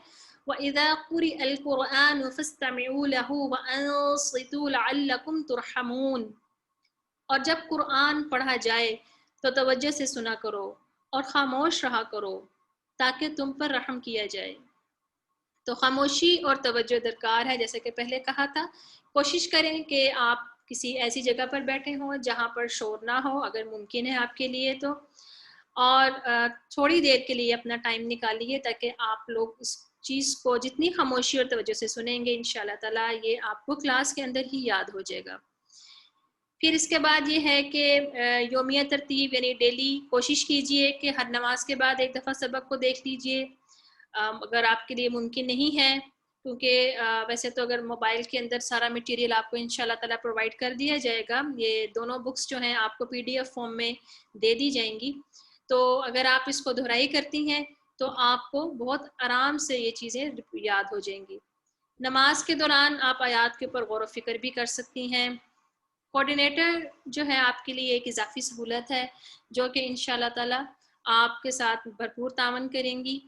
Speaker 1: وَإِذَا قُرِئَ الْقُرْآنُ فَاسْتَمِعُوا لَهُ وَأَنصِتُوا لَعَلَّكُمْ تُرْحَمُونَ، اور جب قرآن پڑھا جائے تو توجہ سے سنا کرو اور خاموش رہا کرو تاکہ تم پر رحم کیا جائے۔ تو خاموشی اور توجہ درکار ہے، جیسے کہ پہلے کہا تھا۔ کوشش کریں کہ آپ کسی ایسی جگہ پر بیٹھے ہوں جہاں پر شور نہ ہو، اگر ممکن ہے آپ کے لیے تو، اور تھوڑی دیر کے لیے اپنا ٹائم نکالیے تاکہ آپ لوگ اس چیز کو جتنی خاموشی اور توجہ سے سنیں گے انشاءاللہ تعالیٰ یہ آپ کو کلاس کے اندر ہی یاد ہو جائے گا۔ پھر اس کے بعد یہ ہے کہ یومیہ ترتیب، یعنی ڈیلی کوشش کیجئے کہ ہر نماز کے بعد ایک دفعہ سبق کو دیکھ لیجئے، اگر آپ کے لیے ممکن نہیں ہے، کیونکہ ویسے تو اگر موبائل کے اندر سارا مٹیریل آپ کو انشاءاللہ تعالیٰ پرووائڈ کر دیا جائے گا، یہ دونوں بکس جو ہیں آپ کو PDF فارم میں دے دی جائیں گی، تو اگر آپ اس کو دہرائی کرتی ہیں تو آپ کو بہت آرام سے یہ چیزیں یاد ہو جائیں گی۔ نماز کے دوران آپ آیات کے اوپر غور و فکر بھی کر سکتی ہیں۔ کوآرڈینیٹر جو ہے آپ کے لیے ایک اضافی سہولت ہے جو کہ انشاءاللہ تعالیٰ آپ کے ساتھ بھرپور تعاون کریں گی،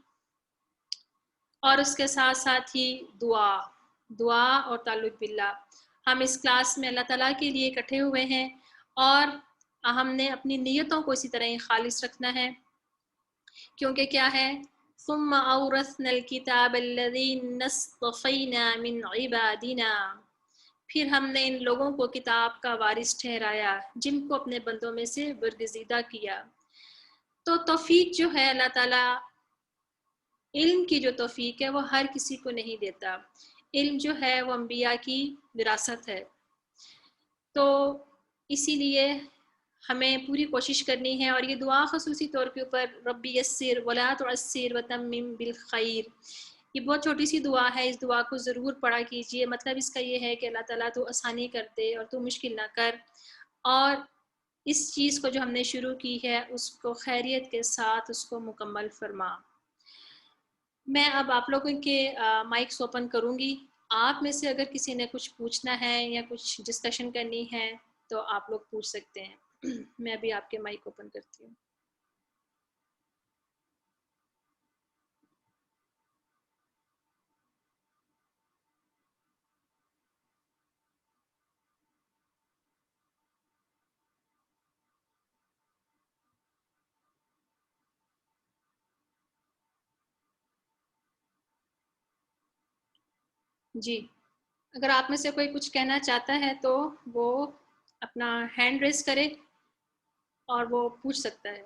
Speaker 1: اور اس کے ساتھ ساتھ ہی دعا اور تعلق باللہ۔ ہم اس کلاس میں اللہ تعالیٰ کے لیے اکٹھے ہوئے ہیں اور ہم نے اپنی نیتوں کو اسی طرح ہی خالص رکھنا ہے، کیونکہ کیا ہے ثم أورثنا الكتاب الذين اصطفينا من عبادنا، پھر ہم نے ان لوگوں کو کتاب کا وارث ٹھہرایا جن کو اپنے بندوں میں سے برگزیدہ کیا۔ تو توفیق جو ہے اللہ تعالیٰ، علم کی جو توفیق ہے وہ ہر کسی کو نہیں دیتا، علم جو ہے وہ انبیاء کی وراثت ہے۔ تو اسی لیے ہمیں پوری کوشش کرنی ہے، اور یہ دعا خصوصی طور کے اوپر ربی یسر ولا تعسر وتمم بالخیر، یہ بہت چھوٹی سی دعا ہے، اس دعا کو ضرور پڑھا کیجئے۔ مطلب اس کا یہ ہے کہ اللہ تعالیٰ تو آسانی کر دے اور تو مشکل نہ کر، اور اس چیز کو جو ہم نے شروع کی ہے اس کو خیریت کے ساتھ اس کو مکمل فرما۔ میں اب آپ لوگوں کے مائکس اوپن کروں گی، آپ میں سے اگر کسی نے کچھ پوچھنا ہے یا کچھ ڈسکشن کرنی ہے تو آپ لوگ پوچھ سکتے ہیں۔ میں ابھی آپ کے مائک اوپن کرتی ہوں۔ جی، اگر آپ میں سے کوئی کچھ کہنا چاہتا ہے تو وہ اپنا ہینڈ ریز کرے اور وہ پوچھ سکتا ہے۔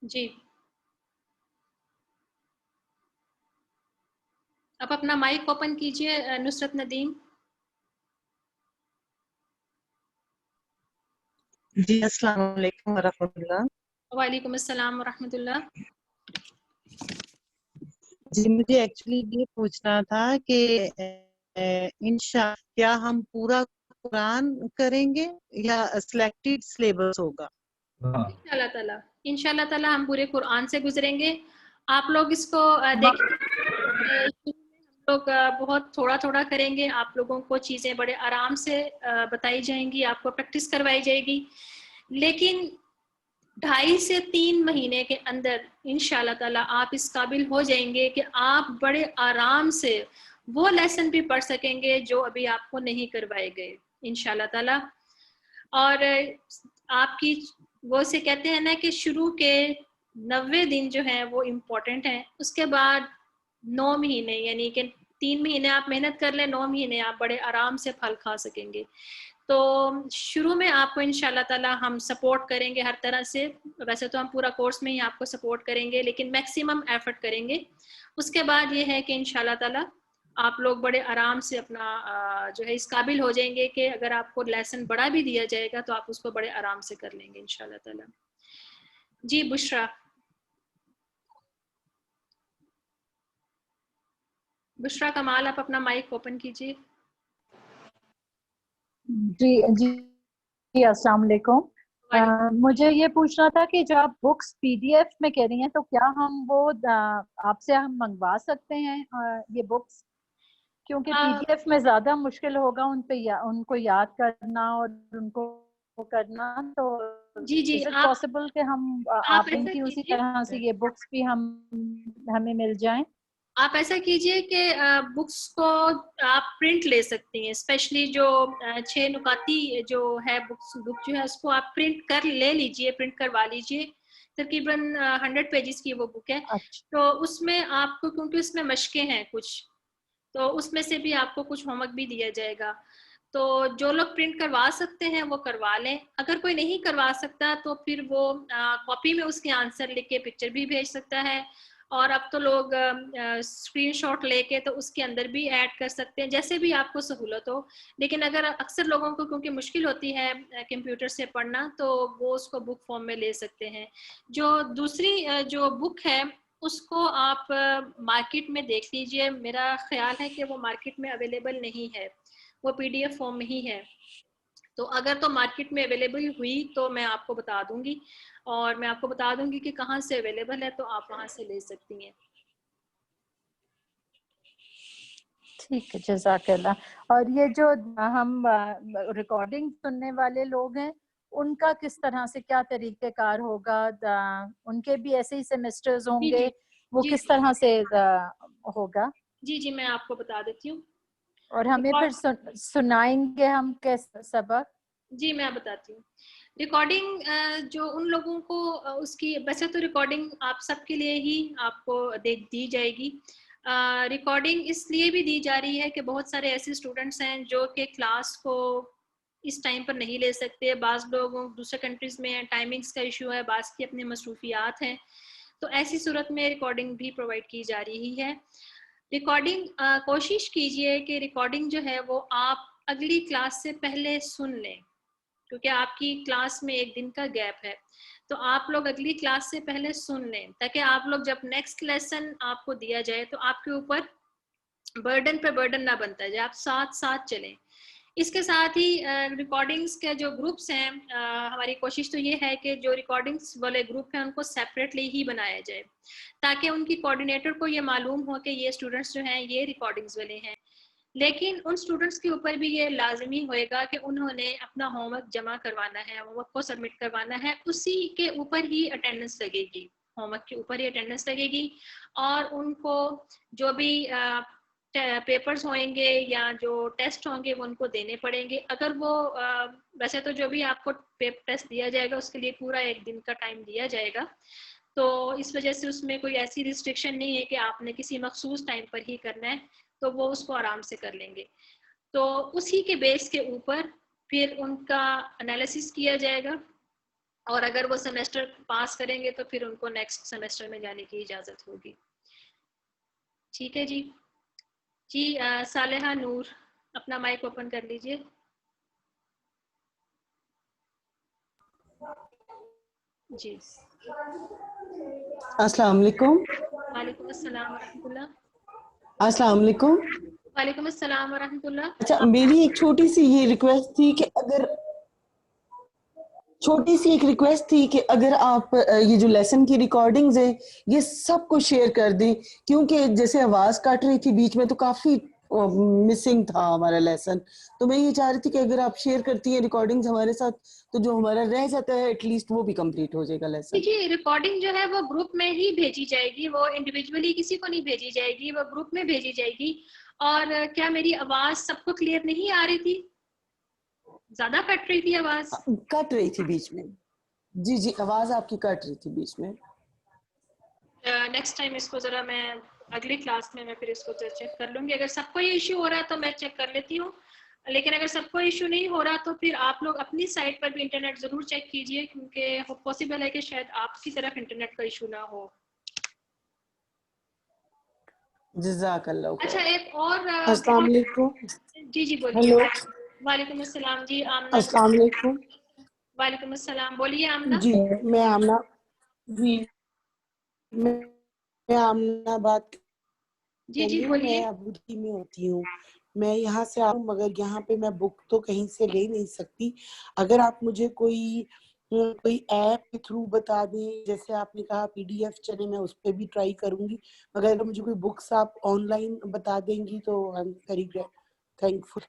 Speaker 1: جی، آپ اپنا مائک اوپن کیجئے نصرت ندیم۔
Speaker 2: جی السلام علیکم ورحمۃ اللہ۔
Speaker 1: وعلیکم السلام ورحمۃ اللہ۔
Speaker 2: جی مجھے ایکچولی یہ پوچھنا تھا کہ کیا ہم پورا قرآن کریں گے یا سلیکٹڈ سلیبس ہوگا؟
Speaker 1: انشاءاللہ تعالیٰ، انشاءاللہ تعالیٰ ہم پورے قرآن سے گزریں گے۔ آپ لوگ اس کو دیکھیں، ہم لوگ بہت تھوڑا تھوڑا کریں گے، آپ لوگوں کو چیزیں بڑے آرام سے بتائی جائیں گی، آپ کو پریکٹس کروائی جائے گی، لیکن 2.5 سے 3 مہینے کے اندر انشاءاللہ تعالیٰ آپ اس قابل ہو جائیں گے کہ آپ بڑے آرام سے وہ لیسن بھی پڑھ سکیں گے جو ابھی آپ کو نہیں کروائے گئے انشاءاللہ تعالیٰ۔ اور آپ کی وہ سے کہتے ہیں نا کہ شروع کے 90 دن جو ہیں وہ امپورٹنٹ ہیں، اس کے بعد 9 مہینے یعنی کہ 3 مہینے آپ محنت کر لیں، 9 مہینے آپ بڑے آرام سے پھل کھا سکیں گے۔ تو شروع میں آپ کو انشاءاللہ تعالیٰ ہم سپورٹ کریں گے ہر طرح سے، ویسے تو ہم پورا کورس میں ہی آپ کو سپورٹ کریں گے لیکن میکسیمم ایفرٹ کریں گے۔ اس کے بعد یہ ہے کہ انشاءاللہ تعالیٰ آپ لوگ بڑے آرام سے اپنا جو ہے اس قابل ہو جائیں گے کہ اگر آپ کو لیسن بڑا بھی دیا جائے گا تو آپ اس کو بڑے آرام سے کر لیں گے انشاءاللہ تعالیٰ۔ جی بشرا، بشرا کمال، آپ اپنا مائک اوپن کیجیے۔
Speaker 3: جی جی جی السلام علیکم۔ مجھے یہ پوچھنا تھا کہ جو آپ بکس PDF میں کہہ رہی ہیں تو کیا ہم وہ آپ سے ہم منگوا سکتے ہیں یہ بکس؟ کیونکہ PDF میں زیادہ مشکل ہوگا ان کو یاد کرنا اور ان کو کرنا، تو
Speaker 1: جی جی
Speaker 3: is it
Speaker 1: آپ
Speaker 3: possible کہ ہم آپ ان
Speaker 1: ایسا
Speaker 3: کی اسی
Speaker 1: کیجیے،
Speaker 3: طرح سے یہ بکس بھی ہمیں مل جائیں؟
Speaker 1: آپ ایسا کیجئے کہ بکس کو آپ پرنٹ لے سکتی ہیں، اسپیشلی جو 6 نکاتی جو ہے بک جو ہے اس کو آپ پرنٹ کر لے لیجئے، پرنٹ کروا لیجئے، تقریباً 100 پیجز کی وہ بک ہے۔
Speaker 3: اچھا
Speaker 1: تو اس میں آپ کو، کیونکہ اس میں مشقیں ہیں کچھ، تو اس میں سے بھی آپ کو کچھ ہوم ورک بھی دیا جائے گا، تو جو لوگ پرنٹ کروا سکتے ہیں وہ کروا لیں، اگر کوئی نہیں کروا سکتا تو پھر وہ کاپی میں اس کے آنسر لکھ کے پکچر بھی بھیج سکتا ہے، اور اب تو لوگ اسکرین شاٹ لے کے تو اس کے اندر بھی ایڈ کر سکتے ہیں، جیسے بھی آپ کو سہولت ہو۔ لیکن اگر اکثر لوگوں کو کیونکہ مشکل ہوتی ہے کمپیوٹر سے پڑھنا تو وہ اس کو بک فارم میں لے سکتے ہیں۔ جو دوسری جو بک ہے اس کو آپ مارکیٹ میں دیکھ لیجئے، میرا خیال ہے کہ وہ مارکیٹ میں اویلیبل نہیں ہے، وہ PDF فارم میں ہی ہے، تو اگر تو مارکیٹ میں اویلیبل ہوئی تو میں آپ کو بتا دوں گی، اور میں آپ کو بتا دوں گی کہ کہاں سے اویلیبل ہے، تو آپ وہاں سے لے سکتی ہیں۔
Speaker 3: ٹھیک ہے، جزاک اللہ۔ اور یہ جو ہم ریکارڈنگ سننے والے لوگ ہیں ان کا کس طرح سے کیا طریقہ کار ہوگا؟ ان کے بھی ایسے ہی سیمسٹرز ہوں
Speaker 1: جی
Speaker 3: گے،
Speaker 1: جی
Speaker 3: وہ
Speaker 1: جی
Speaker 3: کس طرح سے ہوگا؟
Speaker 1: جی جی میں آپ کو بتا دیتی ہوں۔
Speaker 3: اور ہمیں پھر سنائیں گے ہم کیسا سبق؟
Speaker 1: جی میں بتاتی ہوں. ریکارڈنگ جو ان لوگوں کو اس کی ویسے تو ریکارڈنگ آپ سب کے لیے ہی آپ کو دی جائے گی. ریکارڈنگ اس لیے بھی دی جا رہی ہے کہ بہت سارے ایسے اسٹوڈنٹس ہیں جو کہ کلاس کو اس ٹائم پر نہیں لے سکتے. بعض لوگوں دوسرے کنٹریز میں ٹائمنگز کا ایشو ہے, بعض کی اپنی مصروفیات ہیں, تو ایسی صورت میں ریکارڈنگ بھی پرووائڈ کی جا رہی ہے. ریکارڈنگ کوشش کیجئے کہ ریکارڈنگ جو ہے وہ آپ اگلی کلاس سے پہلے سن لیں, کیونکہ آپ کی کلاس میں ایک دن کا گیپ ہے, تو آپ لوگ اگلی کلاس سے پہلے سن لیں تاکہ آپ لوگ جب نیکسٹ لیسن آپ کو دیا جائے تو آپ کے اوپر برڈن پہ برڈن نہ بنتا جائے, آپ ساتھ ساتھ چلیں. اس کے ساتھ ہی ریکارڈنگس کے جو گروپس ہیں, ہماری کوشش تو یہ ہے کہ جو ریکارڈنگس والے گروپ ہیں ان کو سیپریٹلی ہی بنایا جائے تاکہ ان کی کوآرڈینیٹر کو یہ معلوم ہو کہ یہ اسٹوڈنٹس جو ہیں یہ ریکارڈنگس والے ہیں. لیکن ان اسٹوڈنٹس کے اوپر بھی یہ لازمی ہوئے گا کہ انہوں نے اپنا ہوم ورک جمع کروانا ہے, ہوم ورک کو سبمٹ کروانا ہے, اسی کے اوپر ہی اٹینڈنس لگے گی, ہوم ورک کے اوپر ہی اٹینڈنس لگے گی. اور ان کو جو بھی پیپرز ہوئیں گے یا جو ٹیسٹ ہوں گے وہ ان کو دینے پڑیں گے. اگر وہ ویسے تو جو بھی آپ کو ٹیسٹ دیا جائے گا اس کے لیے پورا ایک دن کا ٹائم دیا جائے گا, تو اس وجہ سے اس میں کوئی ایسی ریسٹرکشن نہیں ہے کہ آپ نے کسی مخصوص ٹائم پر ہی کرنا ہے, تو وہ اس کو آرام سے کر لیں گے. تو اسی کے بیس کے اوپر پھر ان کا انالیسس کیا جائے گا, اور اگر وہ سیمیسٹر پاس کریں گے تو پھر ان کو نیکسٹ سیمیسٹر میں جانے کی اجازت ہوگی. ٹھیک ہے جی. جی صالحہ نور اپنا مائک اوپن کر لیجئے. جی
Speaker 4: السلام علیکم.
Speaker 1: وعلیکم السلام ورحمۃ اللہ.
Speaker 4: السلام علیکم.
Speaker 1: وعلیکم السلام ورحمۃ اللہ.
Speaker 4: اچھا, میری ایک چھوٹی سی یہ ریکویسٹ تھی کہ اگر آپ یہ جو لیسن کی ریکارڈنگز ہیں یہ سب کو شیئر کر دیں, کیونکہ جیسے آواز کٹ رہی تھی بیچ میں تو کافی مسنگ تھا ہمارا لیسن, تو میں یہ چاہ رہی تھی کہ اگر آپ شیئر کرتی ہیں ریکارڈنگز ہمارے ساتھ تو جو ہمارا رہ جاتا ہے ایٹ لیسٹ وہ بھی کمپلیٹ ہو جائے گا لیسن.
Speaker 1: جی ریکارڈنگ جو ہے وہ گروپ میں ہی بھیجی جائے گی, وہ انڈیویجولی کسی کو نہیں بھیجی جائے گی, وہ گروپ میں بھیجی جائے گی. اور کیا میری آواز سب کو کلیئر نہیں آ رہی تھی؟ زیادہ کٹ رہی تھی آواز؟
Speaker 4: کٹ رہی تھی بیچ میں. جی آواز آپ کی کٹ رہی تھی بیچ میں.
Speaker 1: نیکسٹ ٹائم اس کو ذرا میں اگلی کلاس میں پھر اس کو چیک کر لوں گی. اگر سب کو یہ ایشو ہو رہا ہے تو میں چیک کر لیتی ہوں, لیکن اگر سب کو ایشو نہیں ہو رہا تو پھر آپ لوگ اپنی سائٹ پر بھی انٹرنیٹ ضرور چیک کیجئے, کیونکہ پاسبل ہے کہ شاید آپ کی طرف انٹرنیٹ کا ایشو نہ ہو.
Speaker 4: جزاک اللہ خیر.
Speaker 1: اچھا ایک اور
Speaker 4: السلام علیکم.
Speaker 1: جی بولیے.
Speaker 4: ہیلو.
Speaker 1: وعلیکم السلام. جی آمنہ.
Speaker 4: السلام علیکم.
Speaker 1: وعلیکم السلام. بولیے آمنہ.
Speaker 4: جی میں آمنہ. جی میں آمنہ بات کر
Speaker 1: جی
Speaker 4: رہی ہوں.
Speaker 1: بولیے.
Speaker 4: میں ابو دھابی میں ہوتی ہوں. میں یہاں سے آؤں مگر یہاں پہ میں بک تو کہیں سے لے نہیں سکتی. اگر آپ مجھے کوئی ایپ کے تھرو بتا دیں, جیسے آپ نے کہا PDF چلے میں اس پہ بھی ٹرائی کروں گی, مگر اگر مجھے کوئی بکس آپ آن لائن بتا دیں گی تو آئی ایم ویری تھینکفل.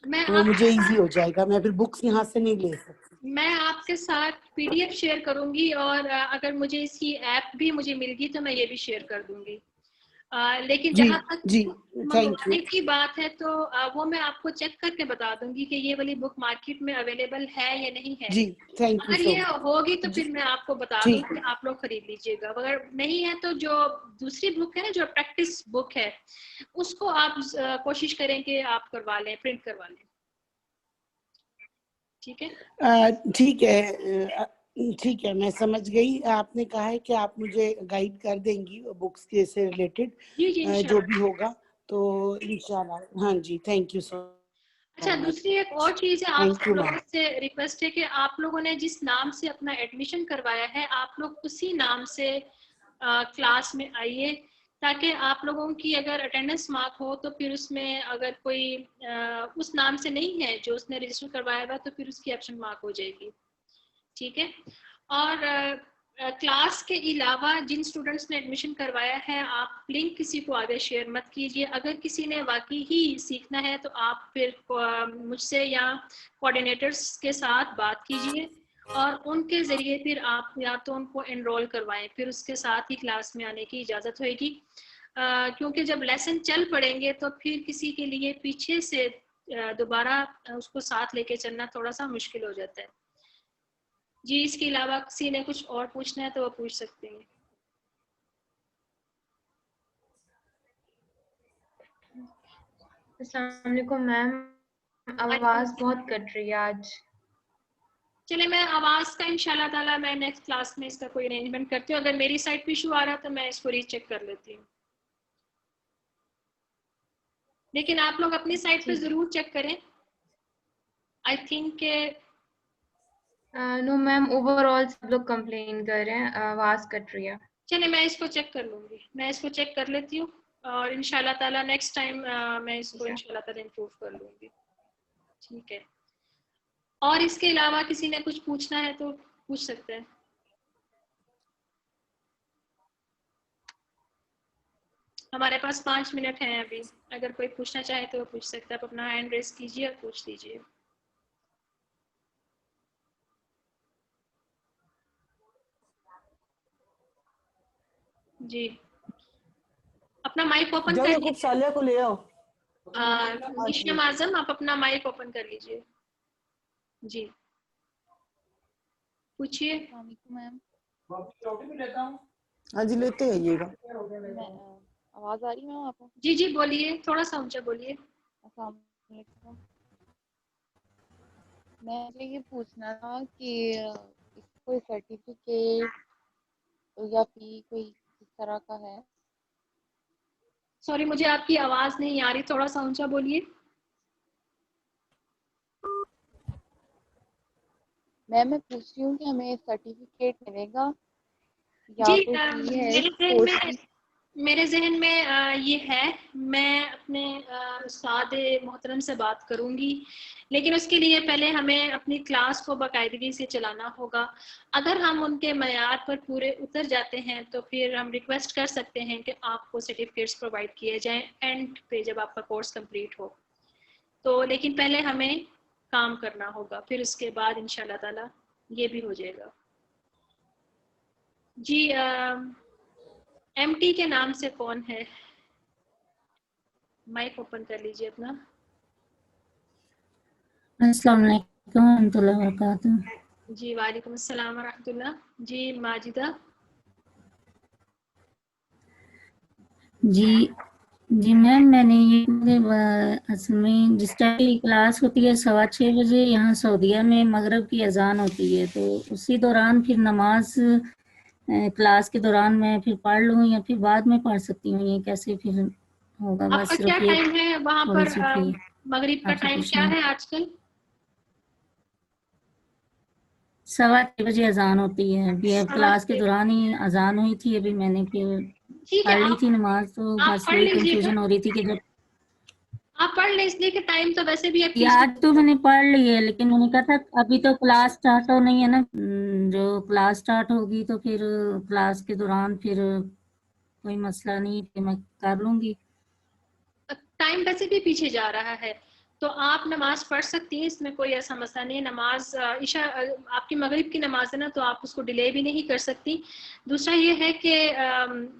Speaker 1: میں
Speaker 4: وہ
Speaker 1: آپ
Speaker 4: مجھے ایزی ہو جائے گا, میں پھر بکس یہاں سے نہیں لے سکتی.
Speaker 1: میں آپ کے ساتھ PDF شیئر کروں گی, اور اگر مجھے اس کی ایپ بھی مجھے مل گی تو میں یہ بھی شیئر کر دوں گی. لیکن
Speaker 4: جی
Speaker 1: جہاں تک
Speaker 4: جی تھینک یو.
Speaker 1: منگوانے کی بات ہے تو وہ میں آپ کو چیک کر کے بتا دوں گی کہ یہ والی بک مارکیٹ میں اویلیبل ہے یا نہیں ہے.
Speaker 4: جی تھینک یو
Speaker 1: اگر
Speaker 4: سو
Speaker 1: یہ
Speaker 4: مچ.
Speaker 1: ہوگی تو
Speaker 4: جی
Speaker 1: پھر میں آپ کو بتا دوں
Speaker 4: ٹھیک
Speaker 1: کہ آپ لوگ خرید لیجئے گا. اگر نہیں ہے تو جو دوسری بک ہے نا, جو پریکٹس بک ہے, اس کو آپ کوشش کریں کہ آپ کروا لیں, پرنٹ کروا لیں. ٹھیک ہے.
Speaker 4: ٹھیک ہے میں سمجھ گئی. آپ نے کہا ہے کہ آپ مجھے گائیڈ کر دیں گی بکس کے سے ریلیٹڈ
Speaker 1: جی
Speaker 4: جو
Speaker 1: انشاءاللہ.
Speaker 4: بھی ہوگا تو انشاءاللہ. ہاں جی تھینک یو سو
Speaker 1: اچھا
Speaker 4: مچ.
Speaker 1: دوسری ایک اور چیز ہے, آپ
Speaker 4: تھینک
Speaker 1: سب
Speaker 4: یو
Speaker 1: لوگوں
Speaker 4: میم.
Speaker 1: سے ریکویسٹ ہے کہ آپ لوگوں نے جس نام سے اپنا ایڈمیشن کروایا ہے آپ لوگ اسی نام سے کلاس میں آئیے, تاکہ آپ لوگوں کی اگر اٹینڈنس مارک ہو تو پھر اس میں اگر کوئی اس نام سے نہیں ہے جو اس نے رجسٹر کروایا ہوا تو پھر اس کی ایبسنٹ مارک ہو جائے گی. ٹھیک ہے. اور کلاس کے علاوہ جن اسٹوڈنٹس نے ایڈمیشن کروایا ہے آپ لنک کسی کو آگے شیئر مت کیجیے. اگر کسی نے واقعی ہی سیکھنا ہے تو آپ پھر مجھ سے یا کوآرڈینیٹرس کے ساتھ بات کیجیے, اور ان کے ذریعے پھر آپ یا تو ان کو انرول کروائیں, پھر اس کے ساتھ ہی کلاس میں آنے کی اجازت ہوئے گی. کیونکہ جب لیسن چل پڑیں گے تو پھر کسی کے لیے پیچھے سے دوبارہ اس کو ساتھ لے کے چلنا تھوڑا سا مشکل ہو جاتا ہے. جی اس کے علاوہ کسی نے کچھ اور پوچھنا ہے تو وہ پوچھ سکتے ہیں.
Speaker 5: السلام علیکم میم، آواز بہت کٹ رہی ہے آج.
Speaker 1: چلے میں آواز کا انشاءاللہ تعالیٰ میں نیکسٹ کلاس میں اس کا کوئی ارینجمنٹ کرتی ہوں. اگر میری سائٹ پہ ایشو آ رہا تو میں اس کو ری چیک کر لیتی ہوں. لیکن آپ لوگ اپنی سائٹ پہ ضرور چیک کریں. آئی تھنک کہ
Speaker 5: نو میم، اوور آل سب لوگ کمپلین کر رہے ہیں آواز کٹ رہی ہے.
Speaker 1: چلے میں اس کو چیک کر لوں گی، میں اس کو چیک کر لیتی ہوں اور انشاءاللہ تعالیٰ نیکسٹ ٹائم میں اس کو انشاءاللہ تعالیٰ امپروو کر لوں گی. ٹھیک ہے. اور اس کے علاوہ کسی نے کچھ پوچھنا ہے تو پوچھ سکتے ہیں. ہمارے پاس 5 منٹ ہیں ابھی. اگر کوئی پوچھنا چاہے تو وہ پوچھ سکتا ہے. آپ اپنا ہینڈ ریز کیجیے اور پوچھ لیجیے. جی اپنا مائک اوپن کر لیجیے.
Speaker 6: سالیہ کو لے آؤ.
Speaker 1: نیشا معظم آپ اپنا مائک اوپن کر لیجیے. جی پوچھیے.
Speaker 7: السلام علیکم میم.
Speaker 6: ہاں جی لیتے آئیے گا.
Speaker 7: آواز آ رہی ہے میم آپ کو؟
Speaker 1: جی جی بولیے، تھوڑا سا اونچا بولیے.
Speaker 7: السلام علیکم. میں نے یہ پوچھنا تھا کہ کوئی سرٹیفکیٹ یا فی کوئی اس طرح کا ہے؟
Speaker 1: سوری مجھے آپ کی آواز نہیں آ رہی، تھوڑا سا اونچا بولیے.
Speaker 7: میں پوچھ رہی ہوں کہ ہمیں سرٹیفکیٹ ملے گا یا
Speaker 1: جی
Speaker 7: کوئی فی ہے کورس کی؟
Speaker 1: میرے ذہن میں یہ ہے. میں اپنے استاد محترم سے بات کروں گی، لیکن اس کے لیے پہلے ہمیں اپنی کلاس کو باقاعدگی سے چلانا ہوگا. اگر ہم ان کے معیار پر پورے اتر جاتے ہیں تو پھر ہم ریکویسٹ کر سکتے ہیں کہ آپ کو سرٹیفکیٹس پرووائڈ کیے جائیں اینڈ پہ جب آپ کا کورس کمپلیٹ ہو تو. لیکن پہلے ہمیں کام کرنا ہوگا، پھر اس کے بعد انشاءاللہ تعالی یہ بھی ہو جائے گا. جی ایم ٹی کے نام سے کون ہے؟ مائک اوپن کر لیجیے اپنا.
Speaker 8: السلام علیکم ورحمۃ اللہ وبرکاتہ.
Speaker 1: جی وعلیکم السلام ورحمۃ اللہ. جی ماجدہ.
Speaker 8: جی میم، میں نے یہ اصل میں جس ٹائم کی کلاس ہوتی ہے 6:15 بجے، یہاں سعودیہ میں مغرب کی اذان ہوتی ہے، تو اسی دوران پھر نماز کلاس کے دوران میں پھر پڑھ لوں یا پھر بعد میں پڑھ سکتی ہوں؟ یہ کیسے پھر ہوگا؟
Speaker 1: آپ
Speaker 8: بس
Speaker 1: کا کیا
Speaker 8: صرف یہ
Speaker 1: ٹائم ہے وہاں
Speaker 8: تھوڑی
Speaker 1: پر؟
Speaker 8: سی تھی
Speaker 1: مغرب کا
Speaker 8: آپ سے
Speaker 1: ٹائم
Speaker 8: پوچھنا.
Speaker 1: کیا ہے آج کل؟
Speaker 8: 6:15 بجے اذان ہوتی ہے. ابھی اب کلاس کے
Speaker 1: 6:15.
Speaker 8: دوران ہی اذان ہوئی تھی، ابھی میں نے پھر
Speaker 1: ٹھیک ہے،
Speaker 8: پڑھ لی تھی نماز، تو
Speaker 1: آپ
Speaker 8: بس
Speaker 1: پڑھ
Speaker 8: وہی
Speaker 1: لیجیے گا.
Speaker 8: کنفیوژن ہو رہی تھی کہ جب
Speaker 1: آپ پڑھ لیں، اس لیے کہ ٹائم تو ویسے بھی اب پیچھے.
Speaker 8: یاد تو میں نے پڑھ لی ہے، لیکن میں نے کہا تھا ابھی تو کلاس سٹارٹ ہو نہیں ہے نا. جو کلاس سٹارٹ ہوگی تو پھر کلاس کے دوران پھر کوئی مسئلہ نہیں کہ میں کر لوں گی.
Speaker 1: ٹائم ویسے بھی پیچھے جا رہا ہے تو آپ نماز پڑھ سکتی ہیں، اس میں کوئی ایسا مسئلہ نہیں ہے. نماز عشاء آپ کی مغرب کی نماز ہے نا، تو آپ اس کو ڈیلے بھی نہیں کر سکتی. دوسرا یہ ہے کہ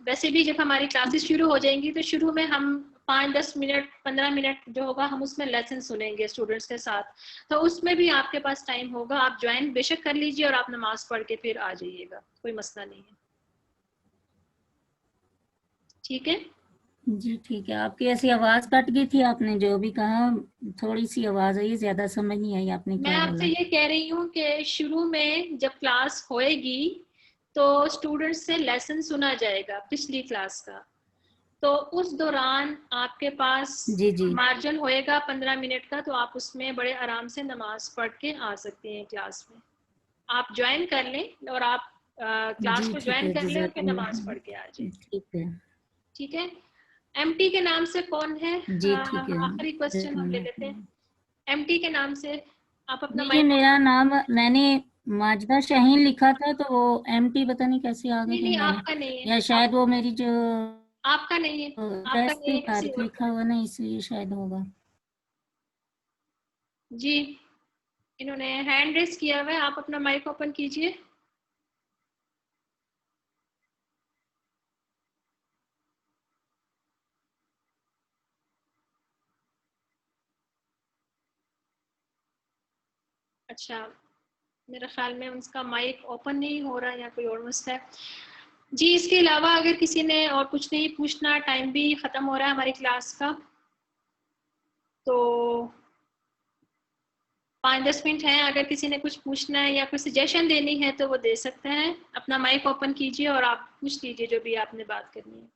Speaker 1: ویسے بھی جب ہماری کلاسز شروع ہو جائیں گی تو شروع میں ہم 5-10 منٹ 15 منٹ جو ہوگا ہم اس میں لیسن سنیں گے اسٹوڈنٹس کے ساتھ، تو اس میں بھی آپ کے پاس ٹائم ہوگا. آپ جوائن بے شک کر لیجیے اور آپ نماز پڑھ کے پھر آ جائیے گا، کوئی مسئلہ نہیں ہے. ٹھیک ہے.
Speaker 8: جی ٹھیک ہے. آپ کی ایسی آواز کٹ گئی تھی، آپ نے جو بھی کہا تھوڑی سی آواز آئی، زیادہ سمجھ نہیں آئی آپ نے
Speaker 1: میں
Speaker 8: کیا
Speaker 1: آپ
Speaker 8: بولا.
Speaker 1: سے یہ کہہ رہی ہوں کہ شروع میں جب کلاس ہوئے گی تو اسٹوڈنٹ سے لیسن سنا جائے گا پچھلی کلاس کا، تو اس دوران آپ کے پاس
Speaker 8: جی
Speaker 1: مارجن ہوئے گا 15 منٹ کا، تو آپ اس میں بڑے آرام سے نماز پڑھ کے آ سکتے ہیں کلاس میں. آپ جوائن کر لیں اور آپ کلاس
Speaker 8: جی
Speaker 1: کو
Speaker 8: ٹھیک
Speaker 1: جوائن
Speaker 8: ہے.
Speaker 1: کر لیں اور پھر
Speaker 8: جزاک اللہ.
Speaker 1: نماز پڑھ کے آ جائیں.
Speaker 8: ٹھیک ہے.
Speaker 1: ٹھیک ہے. ایم ٹی کے نام سے کون ہے؟
Speaker 8: جی ٹھیک ہے.
Speaker 1: آخری کوشچن ہم لے لیتے ہیں. ایم ٹی کے نام سے آپ اپنا
Speaker 8: جی
Speaker 1: مائک.
Speaker 8: میرا نام میں نے ماجدہ شاہین لکھا تھا، تو وہ ایم ٹی پتہ نہیں کیسے آ گیا
Speaker 1: نہیں
Speaker 8: پھر
Speaker 1: نہیں
Speaker 8: میں نے،
Speaker 1: آپ کا نہیں ہے.
Speaker 8: یا شاید وہ میری جو
Speaker 1: آپ کا نہیں ہے. آپ کا
Speaker 8: ایڈریس
Speaker 1: نہیں
Speaker 8: پہ
Speaker 1: ہے، کسی
Speaker 8: طارق
Speaker 1: اور کا.
Speaker 8: لکھا ہوا نا، اس لیے شاید ہوگا.
Speaker 1: جی انہوں نے ہینڈ ریز کیا ہوا ہے، آپ اپنا مائک اوپن کیجئے. اچھا میرا خیال میں اس کا مائک اوپن نہیں ہو رہا یا کوئی اور مسئلہ ہے. جی اس کے علاوہ اگر کسی نے اور کچھ نہیں پوچھنا, ٹائم بھی ختم ہو رہا ہے ہماری کلاس کا, تو 5-10 منٹ ہیں. اگر کسی نے کچھ پوچھنا ہے یا کوئی سجیشن دینی ہے تو وہ دے سکتے ہیں. اپنا مائک اوپن کیجئے اور آپ پوچھ لیجئے جو بھی آپ نے بات کرنی ہے.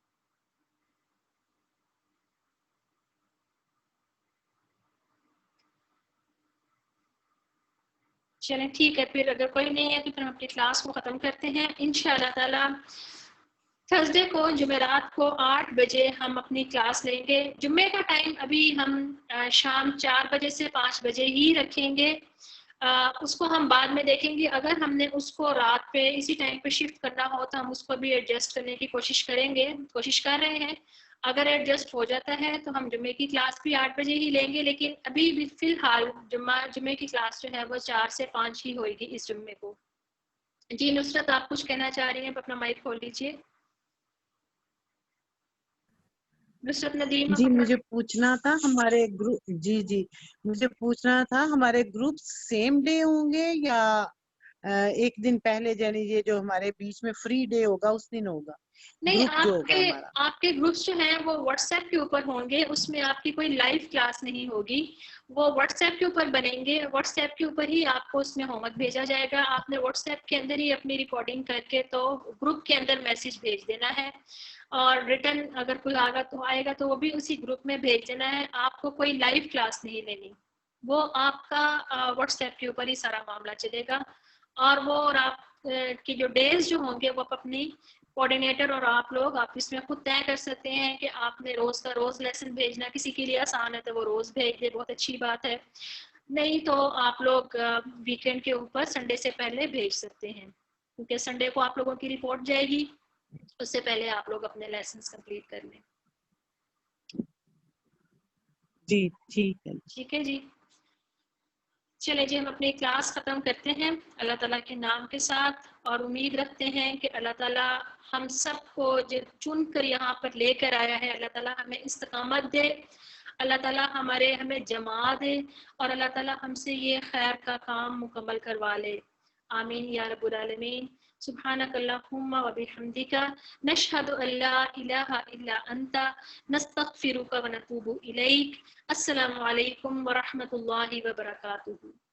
Speaker 1: چلیں ٹھیک ہے, پھر اگر کوئی نہیں ہے تو پھر ہم اپنی کلاس کو ختم کرتے ہیں. انشاءاللہ تعالی تھرسڈے کو جمعرات کو 8 بجے ہم اپنی کلاس لیں گے. جمعے کا ٹائم ابھی ہم شام 4 بجے سے 5 بجے ہی رکھیں گے. اس کو ہم بعد میں دیکھیں گے. اگر ہم نے اس کو رات پہ اسی ٹائم پہ شفٹ کرنا ہو تو ہم اس کو بھی ایڈجسٹ کرنے کی کوشش کریں گے, کوشش کر رہے ہیں. اگر ایڈجسٹ ہو جاتا ہے تو ہم جمعے کی کلاس بھی 8 بجے ہی لیں گے, لیکن ابھی بھی فی الحال جمعے کی کلاس جو ہے وہ 4 سے 5 ہی ہوئے گی اس جمعے کو. جی نصرت آپ کچھ کہنا چاہ رہی ہیں, اپنا مائک کھول لیجیے. نصرت ندیم
Speaker 2: جی مجھے پوچھنا تھا ہمارے گروپ, جی مجھے پوچھنا تھا ہمارے گروپ سیم ڈے ہوں گے یا ایک دن پہلے, یعنی یہ جو ہمارے بیچ میں فری ڈے ہوگا اس دن ہوگا
Speaker 1: نہیں,
Speaker 2: گروپ جو ہوگا ہمارا؟
Speaker 1: آپ کے گروپس جو ہیں وہ واٹس ایپ کے اوپر ہوں گے. اس میں آپ کی کوئی لائیو کلاس نہیں ہوگی, وہ واٹس ایپ کے اوپر بنیں گے. واٹس ایپ کے اوپر ہی آپ کو اس میں ہوم ورک بھیجا جائے گا. آپ نے واٹس ایپ کے اندر ہی اپنی ریکارڈنگ کر کے تو گروپ کے اندر میسج بھیج دینا ہے, اور ریٹرن اگر کوئی آئے گا تو وہ بھی اسی گروپ میں بھیج دینا ہے. آپ کو کوئی لائیو کلاس نہیں لینی, وہ آپ کا واٹس ایپ کے اوپر ہی سارا معاملہ چلے گا. اور آپ کی جو ڈیز جو ہوں گے وہ اپنی کوآرڈینیٹر اور آپ لوگ اس میں خود طے کر سکتے ہیں کہ آپ نے روز کا روز لیسن بھیجنا. کسی کے لیے آسان ہے تو وہ روز بھیج دے, بہت اچھی بات ہے. نہیں تو آپ لوگ ویکینڈ کے اوپر سنڈے سے پہلے بھیج سکتے ہیں, کیونکہ سنڈے کو آپ لوگوں کی رپورٹ جائے گی, اس سے پہلے آپ لوگ اپنے لیسنز کمپلیٹ کر لیں.
Speaker 2: جی ٹھیک ہے.
Speaker 1: ٹھیک ہے جی, چلیں جی ہم اپنی کلاس ختم کرتے ہیں اللہ تعالیٰ کے نام کے ساتھ, اور امید رکھتے ہیں کہ اللہ تعالیٰ ہم سب کو جو چن کر یہاں پر لے کر آیا ہے, اللہ تعالیٰ ہمیں استقامت دے, اللہ تعالیٰ ہمیں جما دے, اور اللہ تعالیٰ ہم سے یہ خیر کا کام مکمل کروا لے. آمین یا رب العالمین. سبحانک اللہم و بحمدک نشہد ان لا الہ الا انت نستغفرک و نتوب الیک. السلام علیکم ورحمۃ اللہ وبرکاتہ.